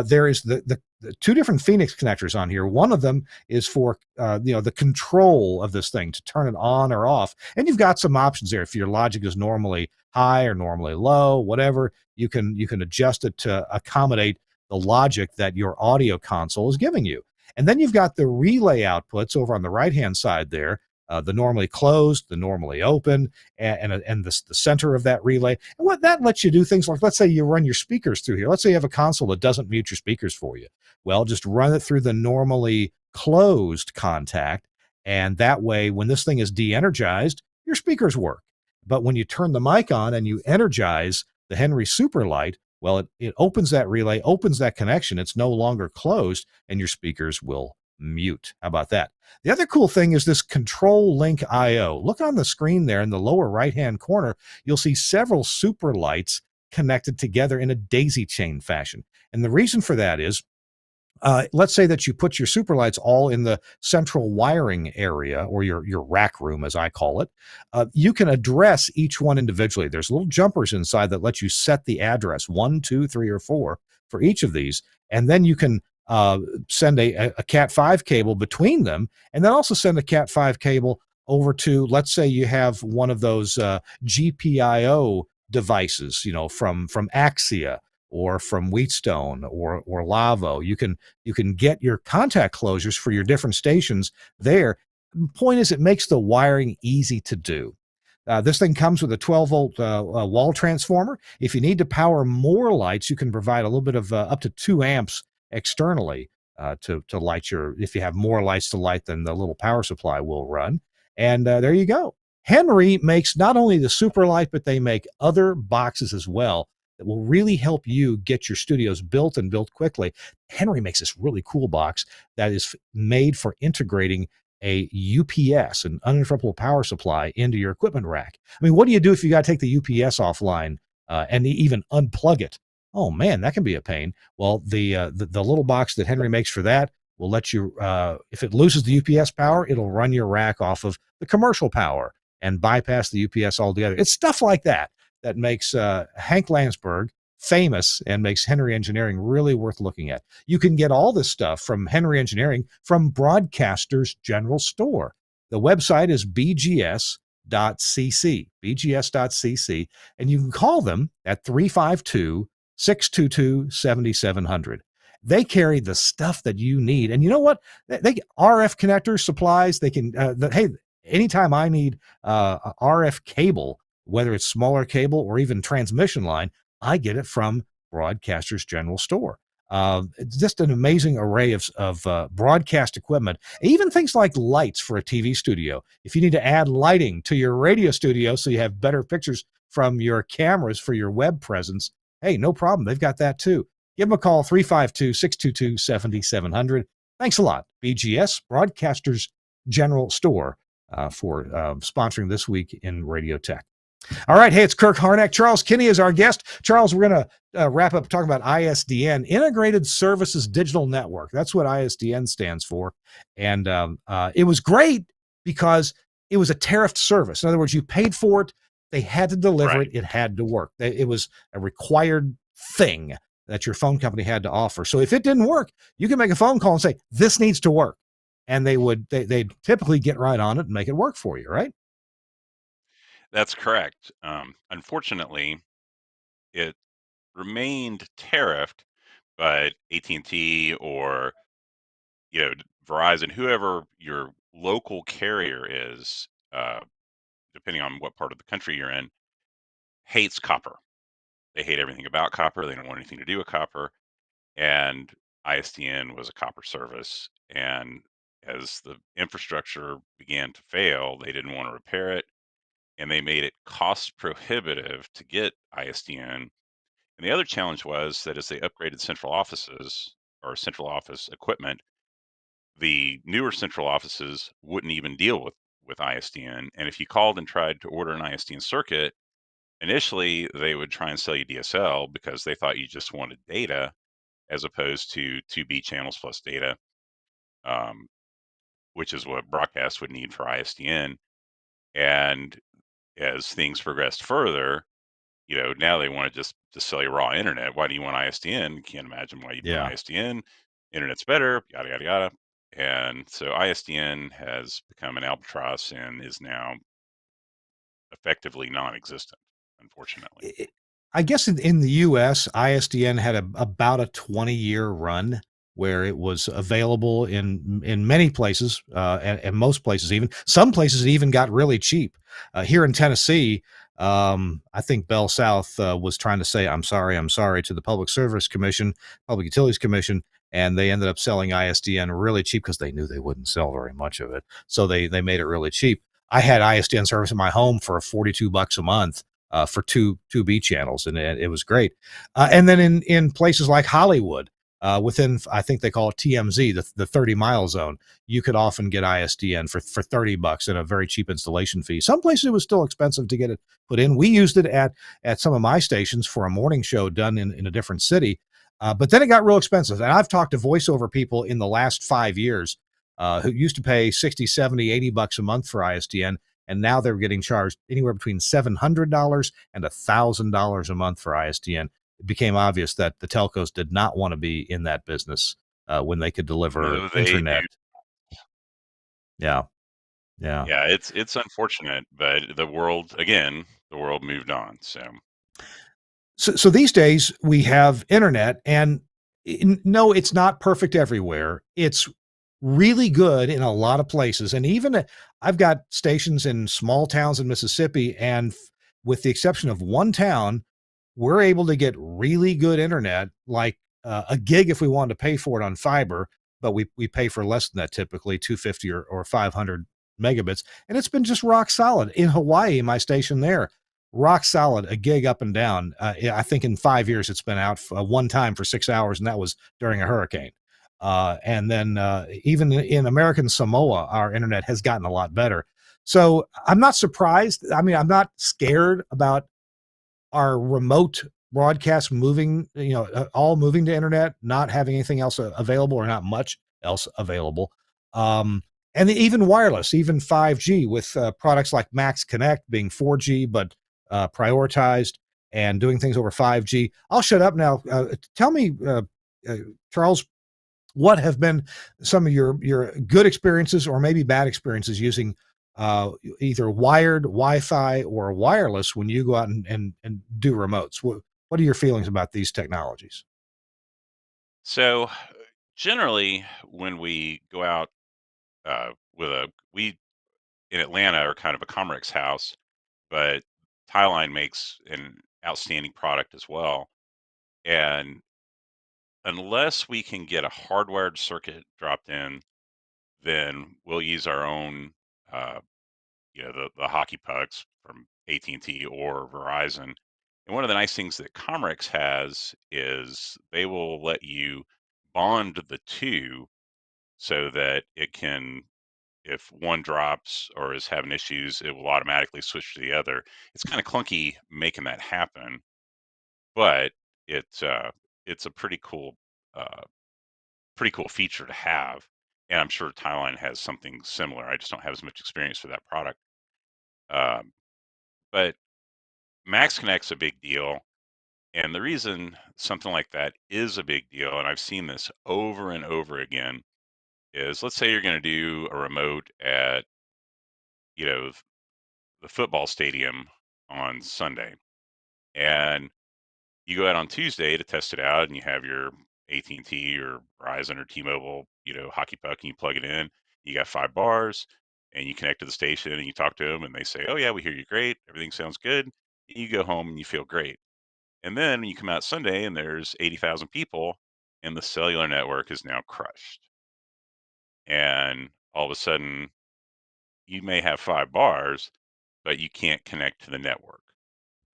There is the two different Phoenix connectors on here. One of them is for the control of this thing to turn it on or off. And you've got some options there. If your logic is normally high or normally low, whatever, you can adjust it to accommodate the logic that your audio console is giving you. And then you've got the relay outputs over on the right-hand side there, the normally closed, the normally open, and the center of that relay. And what that lets you do things like, let's say you run your speakers through here. Let's say you have a console that doesn't mute your speakers for you. Well, just run it through the normally closed contact. And that way, when this thing is de-energized, your speakers work. But when you turn the mic on and you energize the Henry Superlight, well, it opens that relay, opens that connection. It's no longer closed, and your speakers will mute. How about that? The other cool thing is this Control Link I/O. Look on the screen there in the lower right-hand corner. You'll see several super lights connected together in a daisy chain fashion. And the reason for that is, let's say that you put your super lights all in the central wiring area, or your rack room, as I call it. You can address each one individually. There's little jumpers inside that let you set the address 1, 2, 3, or 4 for each of these. And then you can send a Cat5 cable between them, and then also send a Cat5 cable over to, let's say you have one of those GPIO devices, from Axia, or from Wheatstone or Lavo. You can get your contact closures for your different stations there. The point is, it makes the wiring easy to do. This thing comes with a 12-volt wall transformer. If you need to power more lights, you can provide a little bit of up to 2 amps externally to light if you have more lights to light than the little power supply will run. And there you go. Henry makes not only the Superlight, but they make other boxes as well that will really help you get your studios built and built quickly. Henry makes this really cool box that is made for integrating a UPS, an uninterruptible power supply, into your equipment rack. I mean, what do you do if you got to take the UPS offline and even unplug it? Oh man, that can be a pain. Well, the little box that Henry makes for that will let you, if it loses the UPS power, it'll run your rack off of the commercial power and bypass the UPS altogether. It's stuff like that that makes Hank Landsberg, famous and makes Henry Engineering really worth looking at. You can get all this stuff from Henry Engineering from Broadcasters General Store. The website is bgs.cc, and you can call them at 352-622-7700. They carry the stuff that you need. And you know what? They RF connectors, supplies, they can, hey, anytime I need a RF cable, whether it's smaller cable or even transmission line, I get it from Broadcasters General Store. Just an amazing array of broadcast equipment, even things like lights for a TV studio. If you need to add lighting to your radio studio so you have better pictures from your cameras for your web presence, hey, no problem. They've got that too. Give them a call, 352-622-7700. Thanks a lot, BGS, Broadcasters General Store, for sponsoring this week in Radio Tech. All right. Hey, it's Kirk Harnack. Charles Kinney is our guest. Charles, we're going to wrap up talking about ISDN, Integrated Services Digital Network. That's what ISDN stands for. And it was great because it was a tariffed service. In other words, you paid for it. They had to deliver it. It had to work. It was a required thing that your phone company had to offer. So if it didn't work, you can make a phone call and say, this needs to work. And they'd typically get right on it and make it work for you, right? That's correct. Unfortunately, it remained tariffed, but AT&T or Verizon, whoever your local carrier is, depending on what part of the country you're in, hates copper. They hate everything about copper. They don't want anything to do with copper. And ISDN was a copper service. And as the infrastructure began to fail, they didn't want to repair it. And they made it cost prohibitive to get ISDN. And the other challenge was that as they upgraded central offices or central office equipment, the newer central offices wouldn't even deal with ISDN. And if you called and tried to order an ISDN circuit, initially they would try and sell you DSL because they thought you just wanted data as opposed to 2B channels plus data, which is what broadcast would need for ISDN. And as things progressed further, now they want to just sell you raw internet. Why do you want ISDN? Can't imagine why you'd want ISDN. Internet's better, yada, yada, yada. And so ISDN has become an albatross and is now effectively non-existent, unfortunately. I guess in the U.S., ISDN had about a 20-year run where it was available in many places, and most places even. Some places it even got really cheap. Here in Tennessee, I think Bell South was trying to say, I'm sorry to the Public Utilities Commission, and they ended up selling ISDN really cheap because they knew they wouldn't sell very much of it. So they made it really cheap. I had ISDN service in my home for $42 a month for two B channels, and it was great. And then in places like Hollywood, within, I think they call it TMZ, the 30-mile zone, you could often get ISDN for $30 and a very cheap installation fee. Some places it was still expensive to get it put in. We used it at some of my stations for a morning show done in a different city, but then it got real expensive. And I've talked to voiceover people in the last 5 years who used to pay $60, $70, $80 a month for ISDN, and now they're getting charged anywhere between $700 and $1,000 a month for ISDN. It became obvious that the telcos did not want to be in that business when they could deliver internet. Yeah. It's unfortunate, but the world moved on. So these days we have internet, and no, it's not perfect everywhere. It's really good in a lot of places, and even I've got stations in small towns in Mississippi, and with the exception of one town, we're able to get really good internet, like a gig if we wanted to pay for it on fiber, but we pay for less than that, typically 250 or 500 megabits. And it's been just rock solid. In Hawaii, my station there, rock solid, a gig up and down. I think in 5 years, it's been out one time for 6 hours, and that was during a hurricane. And then even in American Samoa, our internet has gotten a lot better. So I'm not surprised. I mean, I'm not scared about our remote broadcast moving, all moving to internet, not having anything else available or not much else available. And even wireless, even 5G with products like Max Connect being 4G, but prioritized. and doing things over 5G. I'll shut up now. Tell me, Charles, what have been some of your good experiences or maybe bad experiences using either wired, Wi-Fi, or wireless when you go out and do remotes? What are your feelings about these technologies? So generally, when we go out we in Atlanta are kind of a Comrex house, but Tyline makes an outstanding product as well. And unless we can get a hardwired circuit dropped in, then we'll use our own, uh, the hockey pucks from AT&T or Verizon. And one of the nice things that Comrex has is they will let you bond the two so that it can, if one drops or is having issues, it will automatically switch to the other. It's kind of clunky making that happen, but it's a uh, pretty cool feature to have. And I'm sure Tyline has something similar. I just don't have as much experience with that product. Um, but Max Connect's a big deal. And the reason something like that is a big deal, and I've seen this over and over again, is let's say you're going to do a remote at, you know, the football stadium on Sunday, and you go out on Tuesday to test it out, and you have your AT&T or Verizon or T-Mobile, hockey puck, and you plug it in. You got 5 bars, and you connect to the station, and you talk to them, and they say, "Oh yeah, we hear you great. Everything sounds good." And you go home and you feel great. And then you come out Sunday, and there's 80,000 people, and the cellular network is now crushed. And all of a sudden, you may have 5 bars, but you can't connect to the network.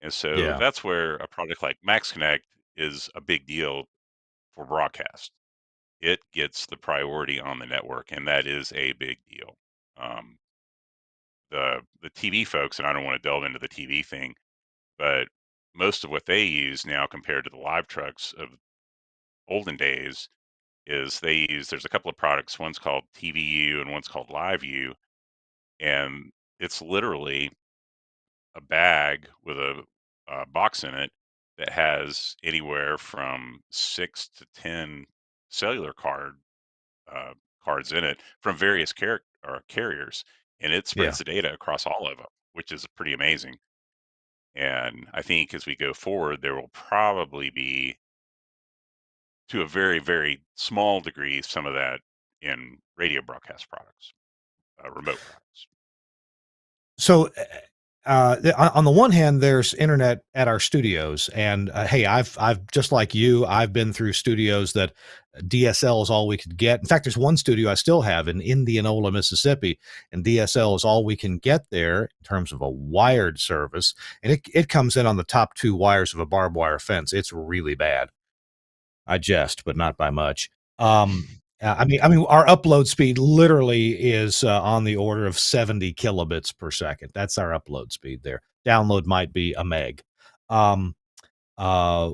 And so Yeah. that's where a product like Max Connect is a big deal for broadcast. It gets the priority on the network, and that is a big deal. Um, the TV folks, and I don't want to delve into the TV thing, but most of what they use now compared to the live trucks of olden days is there's a couple of products. One's called TVU and one's called LiveU, and it's literally a bag with a box in it that has anywhere from 6 to 10 cellular uh, cards in it from various carriers, and it Yeah. spreads the data across all of them, which is pretty amazing. And I think as we go forward, there will probably be, to a very, very small degree, some of that in radio broadcast products, remote products. So on the one hand, there's internet at our studios, and hey, I've just like you, I've been through studios that DSL is all we could get. In fact, there's one studio I still have in Indianola, Mississippi, and DSL is all we can get there in terms of a wired service, and it comes in on the top 2 wires of a barbed wire fence. It's really bad. I jest, but not by much. I mean, our upload speed literally is on the order of 70 kilobits per second. That's our upload speed there. Download might be a meg. Um, uh,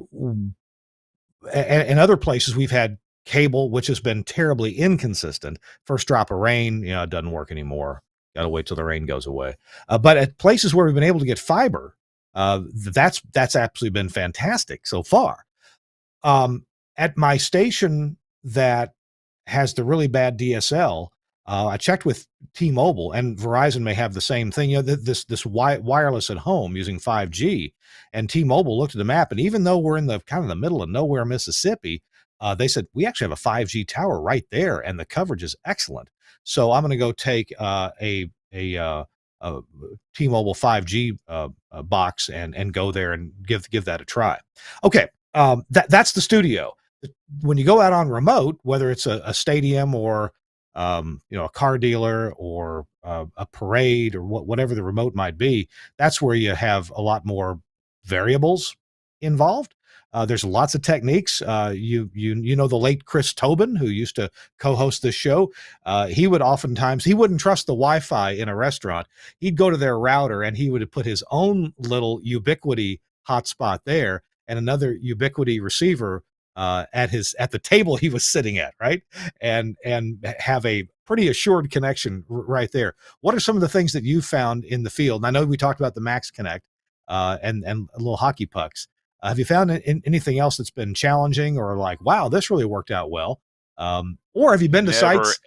and other places we've had cable, which has been terribly inconsistent. First drop of rain, it doesn't work anymore. Got to wait till the rain goes away. But at places where we've been able to get fiber, that's absolutely been fantastic so far. Um, at my station that has the really bad DSL, I checked with T-Mobile, and Verizon may have the same thing. This wireless at home using 5G, and T-Mobile looked at the map, and even though we're in the kind of the middle of nowhere, Mississippi, they said we actually have a 5G tower right there, and the coverage is excellent. So I'm going to go take a T-Mobile 5G box and go there and give that a try. Okay, that's the studio. When you go out on remote, whether it's a stadium or a car dealer or a parade or whatever the remote might be, that's where you have a lot more variables involved. There's lots of techniques. You know the late Chris Tobin, who used to co-host this show. He wouldn't trust the Wi-Fi in a restaurant. He'd go to their router and he would put his own little Ubiquiti hotspot there and another Ubiquiti receiver at the table he was sitting at, right? And have a pretty assured connection right there. What are some of the things that you found in the field? And I know we talked about the Max Connect. and little hockey pucks. Have you found anything else that's been challenging or like, wow, this really worked out well? Or have you been to Never, sites?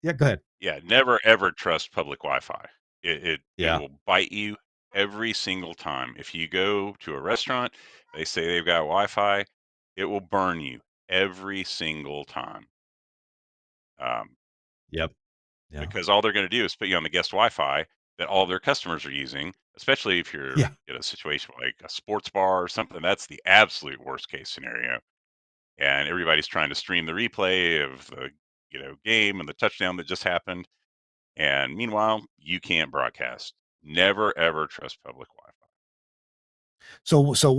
Yeah, go ahead. yeah, never ever trust public Wi-Fi. It Yeah. will bite you every single time. If you go to a restaurant, they say they've got Wi-Fi, it will burn you every single time. Um, Yep. Yeah. because all they're going to do is put you on the guest Wi-Fi that all of their customers are using, especially if you're Yeah. in a situation like a sports bar or something. That's the absolute worst case scenario. And everybody's trying to stream the replay of the game and the touchdown that just happened. And meanwhile, you can't broadcast. Never ever trust public Wi-Fi. So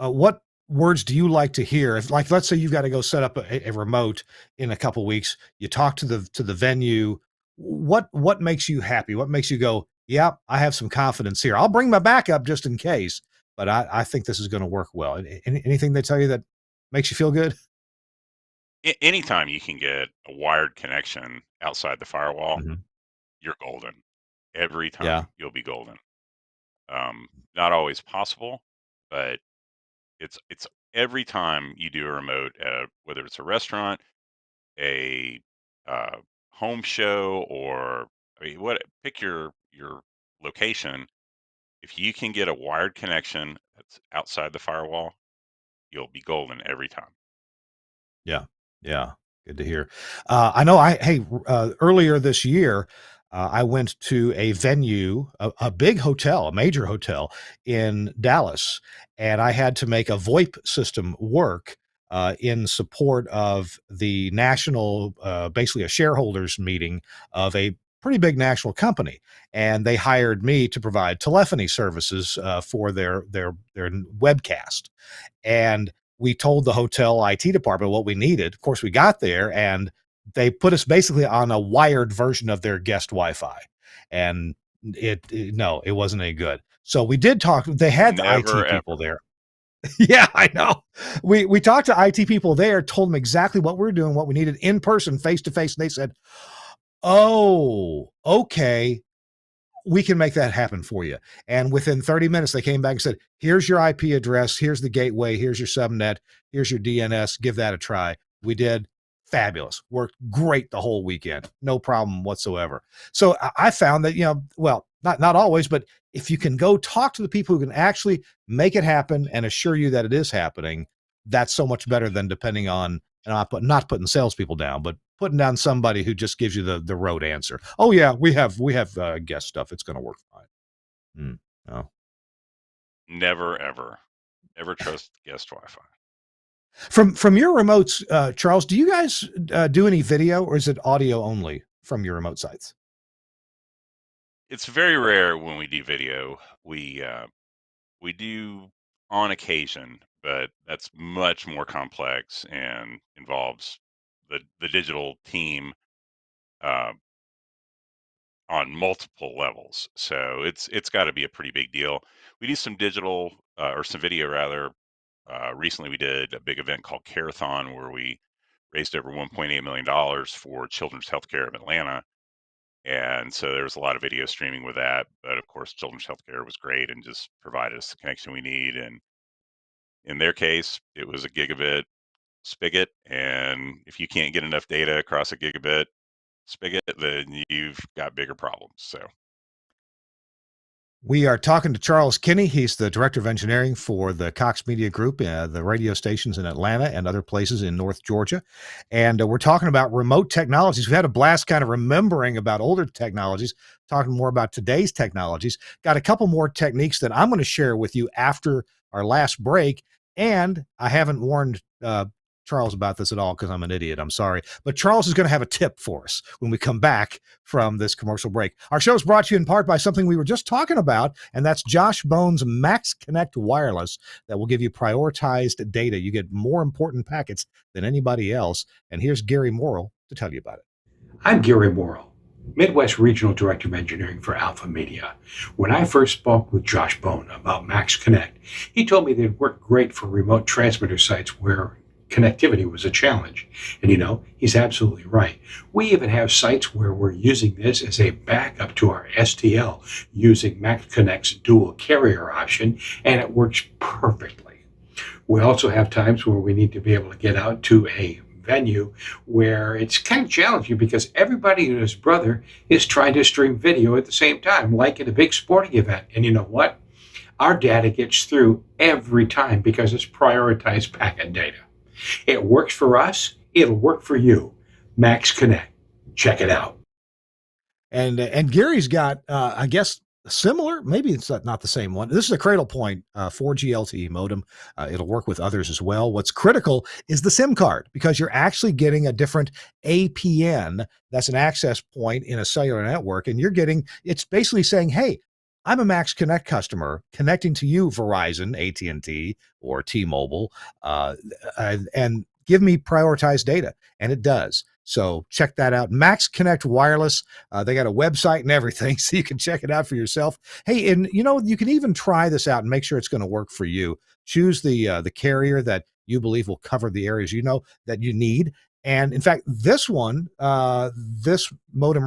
what words do you like to hear? If, like, let's say you've got to go set up a remote in a couple weeks, you talk to the venue. What makes you happy? What makes you go, yeah, I have some confidence here. I'll bring my backup just in case, but I think this is going to work well. Anything they tell you that makes you feel good? Anytime you can get a wired connection outside the firewall, Mhm. you're golden. Every Yeah. time you'll be golden. Not always possible, but it's every time you do a remote, whether it's a restaurant, a uh, home show, or I mean, what pick your location. If you can get a wired connection that's outside the firewall, you'll be golden every time. Yeah. Yeah. Good to hear. I know earlier this year, I went to a venue, a big hotel, a major hotel in Dallas, and I had to make a VoIP system work in support of the national, basically a shareholders meeting of a pretty big national company. And they hired me to provide telephony services for their webcast. And we told the hotel IT department what we needed. Of course, we got there and they put us basically on a wired version of their guest Wi-Fi. And no, it wasn't any good. So we did talk. They had the Never IT ever. people there. Yeah, I know. We talked to IT people there, told them exactly what we were doing, what we needed in person, face to face. And they said, "Oh, okay, we can make that happen for you." And within 30 minutes, they came back and said, here's your IP address. Here's the gateway. Here's your subnet. Here's your DNS. Give that a try. We did. Fabulous. Worked great the whole weekend. No problem whatsoever. So I found that, well, not always, but if you can go talk to the people who can actually make it happen and assure you that it is happening, that's so much better than depending on, and not putting salespeople down, but putting down somebody who just gives you the road answer. Oh yeah, we have guest stuff. It's going to work fine. No. Never ever. Never trust guest Wi-Fi. From your remotes, Charles, do you guys do any video or is it audio only from your remote sites? It's very rare when we do video. We do on occasion, but that's much more complex and involves the digital team uh, on multiple levels. So it's got to be a pretty big deal. We do some digital or some video rather. Recently, we did a big event called Carathon where we raised over $1.8 million for Children's Healthcare of Atlanta. And so there was a lot of video streaming with that. But of course, Children's Healthcare was great and just provided us the connection we need. And in their case, it was a gigabit spigot. And if you can't get enough data across a gigabit spigot, then you've got bigger problems. So We are talking to Charles Kinney. He's the director of engineering for the Cox Media Group, the radio stations in Atlanta and other places in North Georgia. And we're talking about remote technologies. We had a blast kind of remembering about older technologies, talking more about today's technologies. Got a couple more techniques that I'm going to share with you after our last break. And I haven't warned Charles about this at all because I'm an idiot. I'm sorry. But Charles is going to have a tip for us when we come back from this commercial break. Our show is brought to you in part by something we were just talking about, and that's Josh Bone's Max Connect Wireless that will give you prioritized data. You get more important packets than anybody else. And here's Gary Morrill to tell you about it. I'm Gary Morrill, Midwest Regional Director of Engineering for Alpha Media. When I first spoke with Josh Bone about Max Connect, he told me they'd work great for remote transmitter sites where connectivity was a challenge. And he's absolutely right. We even have sites where we're using this as a backup to our STL using MaxConnect's dual carrier option, and it works perfectly. We also have times where we need to be able to get out to a venue where it's kind of challenging because everybody and his brother is trying to stream video at the same time, like at a big sporting event. And you know what? Our data gets through every time because it's prioritized packet data. It works for us. It'll work for you. Max Connect. Check it out. And Gary's got, I guess, similar. Maybe it's not the same one. This is a Cradle Point 4G LTE modem. It'll work with others as well. What's critical is the SIM card because you're actually getting a different APN. That's an access point in a cellular network, and it's basically saying, hey, I'm a Max Connect customer connecting to you, Verizon, AT&T, or T-Mobile, and give me prioritized data. And it does. So check that out. Max Connect Wireless. They got a website and everything, so you can check it out for yourself. Hey, and you can even try this out and make sure it's going to work for you. Choose the carrier that you believe will cover the areas that you need. And in fact, this modem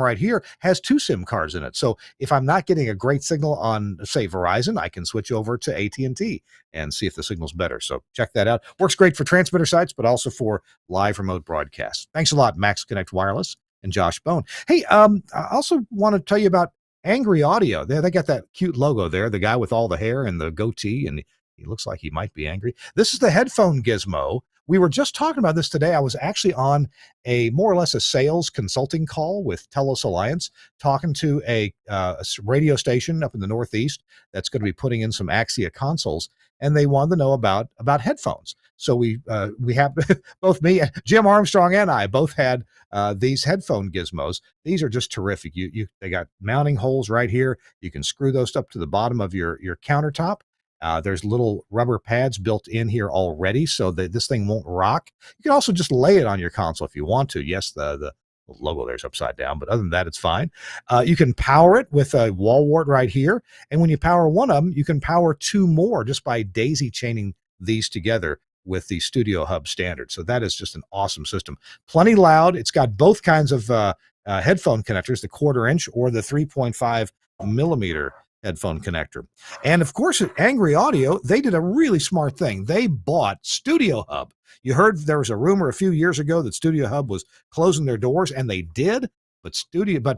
right here has 2 SIM cards in it. So if I'm not getting a great signal on, say, Verizon, I can switch over to AT&T and see if the signal's better. So check that out. Works great for transmitter sites, but also for live remote broadcasts. Thanks a lot, Max Connect Wireless and Josh Bone. Hey, I also want to tell you about Angry Audio. They got that cute logo there, the guy with all the hair and the goatee, and he looks like he might be angry. This is the Headphone Gizmo. We were just talking about this today. I was actually on a more or less a sales consulting call with Telos Alliance, talking to a radio station up in the Northeast that's going to be putting in some Axia consoles, and they wanted to know about headphones. So we have both me, Jim Armstrong, and I both had these Headphone Gizmos. These are just terrific. They got mounting holes right here. You can screw those up to the bottom of your countertop. There's little rubber pads built in here already so that this thing won't rock. You can also just lay it on your console if you want to. Yes, the logo there's upside down, but other than that, it's fine. You can power it with a wall wart right here. And when you power one of them, you can power 2 more just by daisy chaining these together with the Studio Hub standard. So that is just an awesome system. Plenty loud. It's got both kinds of headphone connectors, the 1/4" or the 3.5 millimeter headphone connector. And of course, at Angry Audio, they did a really smart thing. They bought Studio Hub. You heard there was a rumor a few years ago that Studio Hub was closing their doors, and they did. But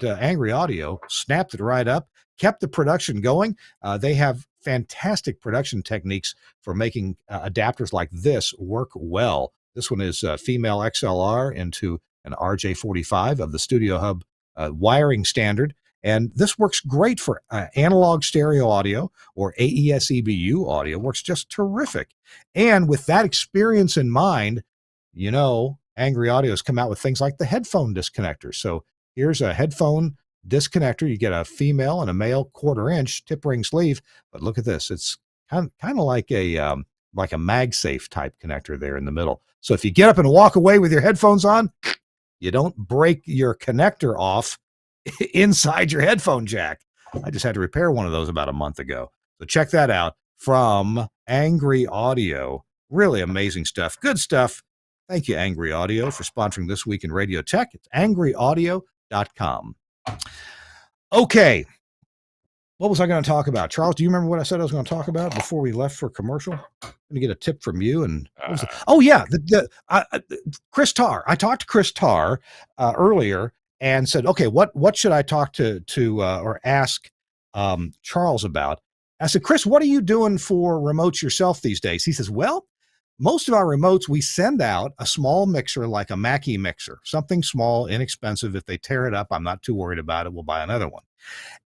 Angry Audio snapped it right up, kept the production going. They have fantastic production techniques for making adapters like this work well. This one is female XLR into an RJ45 of the Studio Hub wiring standard. And this works great for analog stereo audio or AES EBU audio. Works just terrific. And with that experience in mind, Angry Audio has come out with things like the headphone disconnector. So here's a headphone disconnector. You get a female and a male 1/4" tip ring sleeve. But look at this. It's kind of like a MagSafe type connector there in the middle. So if you get up and walk away with your headphones on, you don't break your connector off inside your headphone jack. I just had to repair one of those about a month ago. So check that out from Angry Audio. Really amazing stuff. Good stuff. Thank you, Angry Audio, for sponsoring This Week in Radio Tech. It's angryaudio.com. Okay. What was I going to talk about? Charles, do you remember what I said I was going to talk about before we left for commercial? Let me get a tip from you. And Chris Tarr. I talked to Chris Tarr earlier and said, okay, what should I talk to or ask Charles about? I said, Chris, what are you doing for remotes yourself these days? He says, well, most of our remotes, we send out a small mixer like a Mackie mixer, something small, inexpensive. If they tear it up, I'm not too worried about it. We'll buy another one.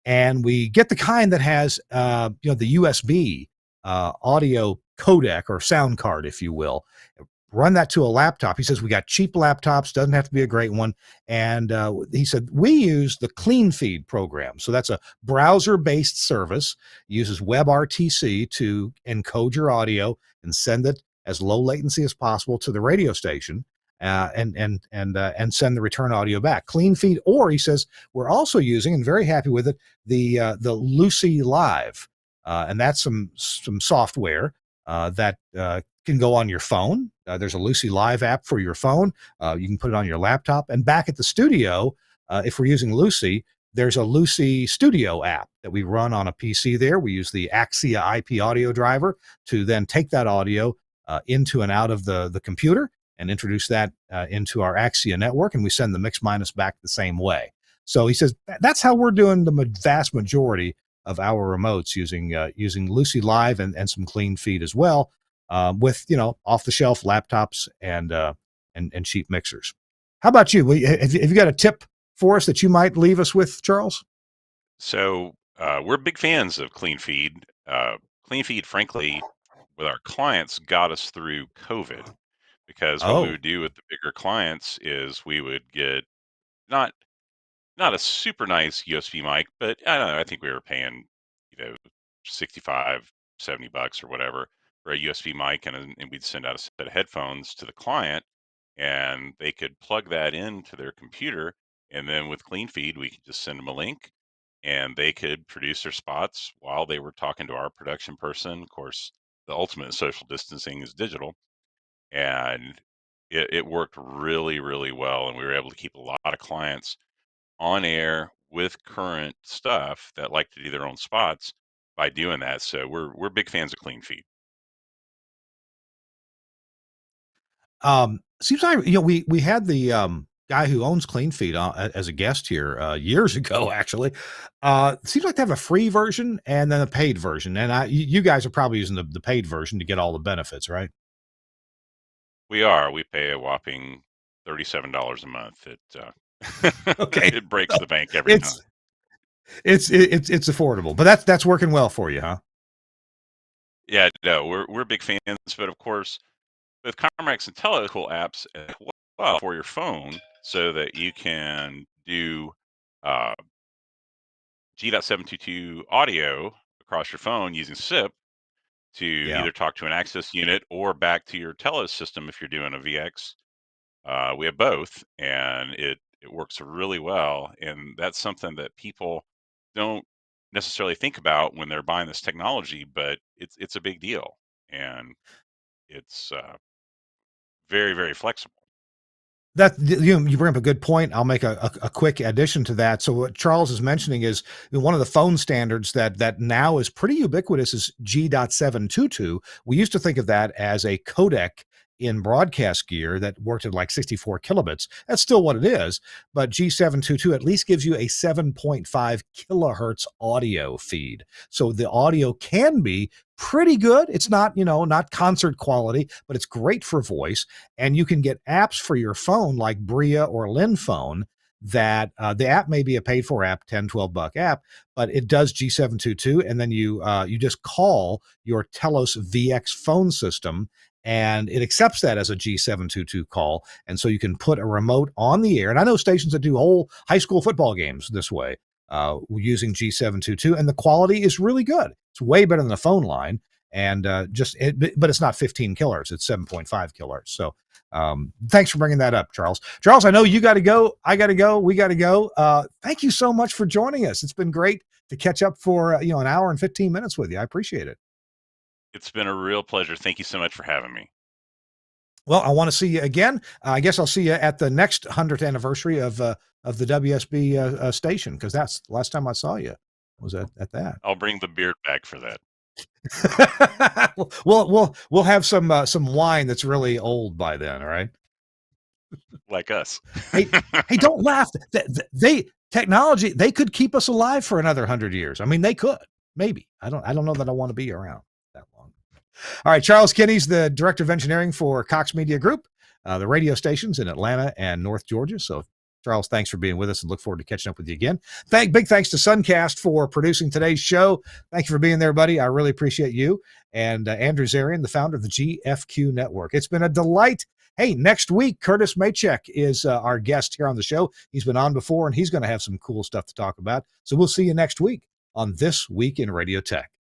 And we get the kind that has, the USB audio codec or sound card, if you will. Run that to a laptop. He says, we got cheap laptops, doesn't have to be a great one. And he said, we use the CleanFeed program. So that's a browser-based service, uses WebRTC to encode your audio and send it as low latency as possible to the radio station and send the return audio back. CleanFeed, or he says, we're also using, and very happy with it, the Lucy Live. And that's some software that can go on your phone. There's a Lucy Live app for your phone. You can put it on your laptop. And back at the studio, if we're using Lucy, there's a Lucy Studio app that we run on a PC there. We use the Axia IP audio driver to then take that audio into and out of the computer and introduce that into our Axia network, and we send the mix minus back the same way. So he says that's how we're doing the vast majority of our remotes, using Lucy Live and some clean feed as well, with off the shelf laptops and cheap mixers. How about you? Have you got a tip for us that you might leave us with, Charles? So we're big fans of clean feed. Clean feed, frankly, with our clients got us through COVID, because what we Oh, would do with the bigger clients is we would get not not a super nice USB mic, but I don't know, I think we were paying, 65, $70 or whatever for a USB mic, and we'd send out a set of headphones to the client, and they could plug that into their computer, and then with clean feed we could just send them a link, and they could produce their spots while they were talking to our production person. Of course, the ultimate social distancing is digital, and it worked really, really well, and we were able to keep a lot of clients on air with current stuff that like to do their own spots by doing that. So we're big fans of clean feed. seems like we had the guy who owns Clean Feed as a guest here years ago. Actually, seems like they have a free version and then a paid version, and you guys are probably using the paid version to get all the benefits, right? We pay a whopping $37 a month. Okay, It breaks so the bank every time. it's affordable, but that's working well for you, huh? Yeah, no, we're big fans, but of course, with Comrex and Telecool apps as well for your phone, so that you can do uh, G.722 audio across your phone using SIP to Yeah. either talk to an access unit or back to your Telos system if you're doing a VX. We have both, and it works really well. And that's something that people don't necessarily think about when they're buying this technology, but it's a big deal, and it's very, very flexible. That you bring up a good point. I'll make a quick addition to that. So what Charles is mentioning is one of the phone standards that now is pretty ubiquitous is G.722. We used to think of that as a codec in broadcast gear that worked at like 64 kilobits. That's still what it is, but G.722 at least gives you a 7.5 kilohertz audio feed. So the audio can be pretty good. It's not, not concert quality, but it's great for voice. And you can get apps for your phone like Bria or Linphone that the app may be a paid for app, 10, $12 app, but it does G.722. And then you just call your Telos VX phone system and it accepts that as a G.722 call. And so you can put a remote on the air. And I know stations that do whole high school football games this way using G.722, and the quality is really good. It's way better than the phone line. And but it's not 15 kilohertz, it's 7.5 kilohertz. So thanks for bringing that up, Charles. Charles, I know you got to go. I got to go. We got to go. Thank you so much for joining us. It's been great to catch up for an hour and 15 minutes with you. I appreciate it. It's been a real pleasure. Thank you so much for having me. Well, I want to see you again. I guess I'll see you at the next 100th anniversary of the WSB station, because that's the last time I saw you was at that. I'll bring the beard back for that. We'll have some wine that's really old by then. All right. Like us. Hey, don't laugh. Technology, they could keep us alive for another 100 years. I mean, they could, maybe. I don't know that I want to be around that long. All right. Charles Kinney's the director of engineering for Cox Media Group, the radio stations in Atlanta and North Georgia. So Charles, thanks for being with us, and look forward to catching up with you again. Big thanks to Suncast for producing today's show. Thank you for being there, buddy. I really appreciate you. And Andrew Zarian, the founder of the GFQ Network. It's been a delight. Hey, next week, Curtis Maychek is our guest here on the show. He's been on before, and he's going to have some cool stuff to talk about. So we'll see you next week on This Week in Radio Tech.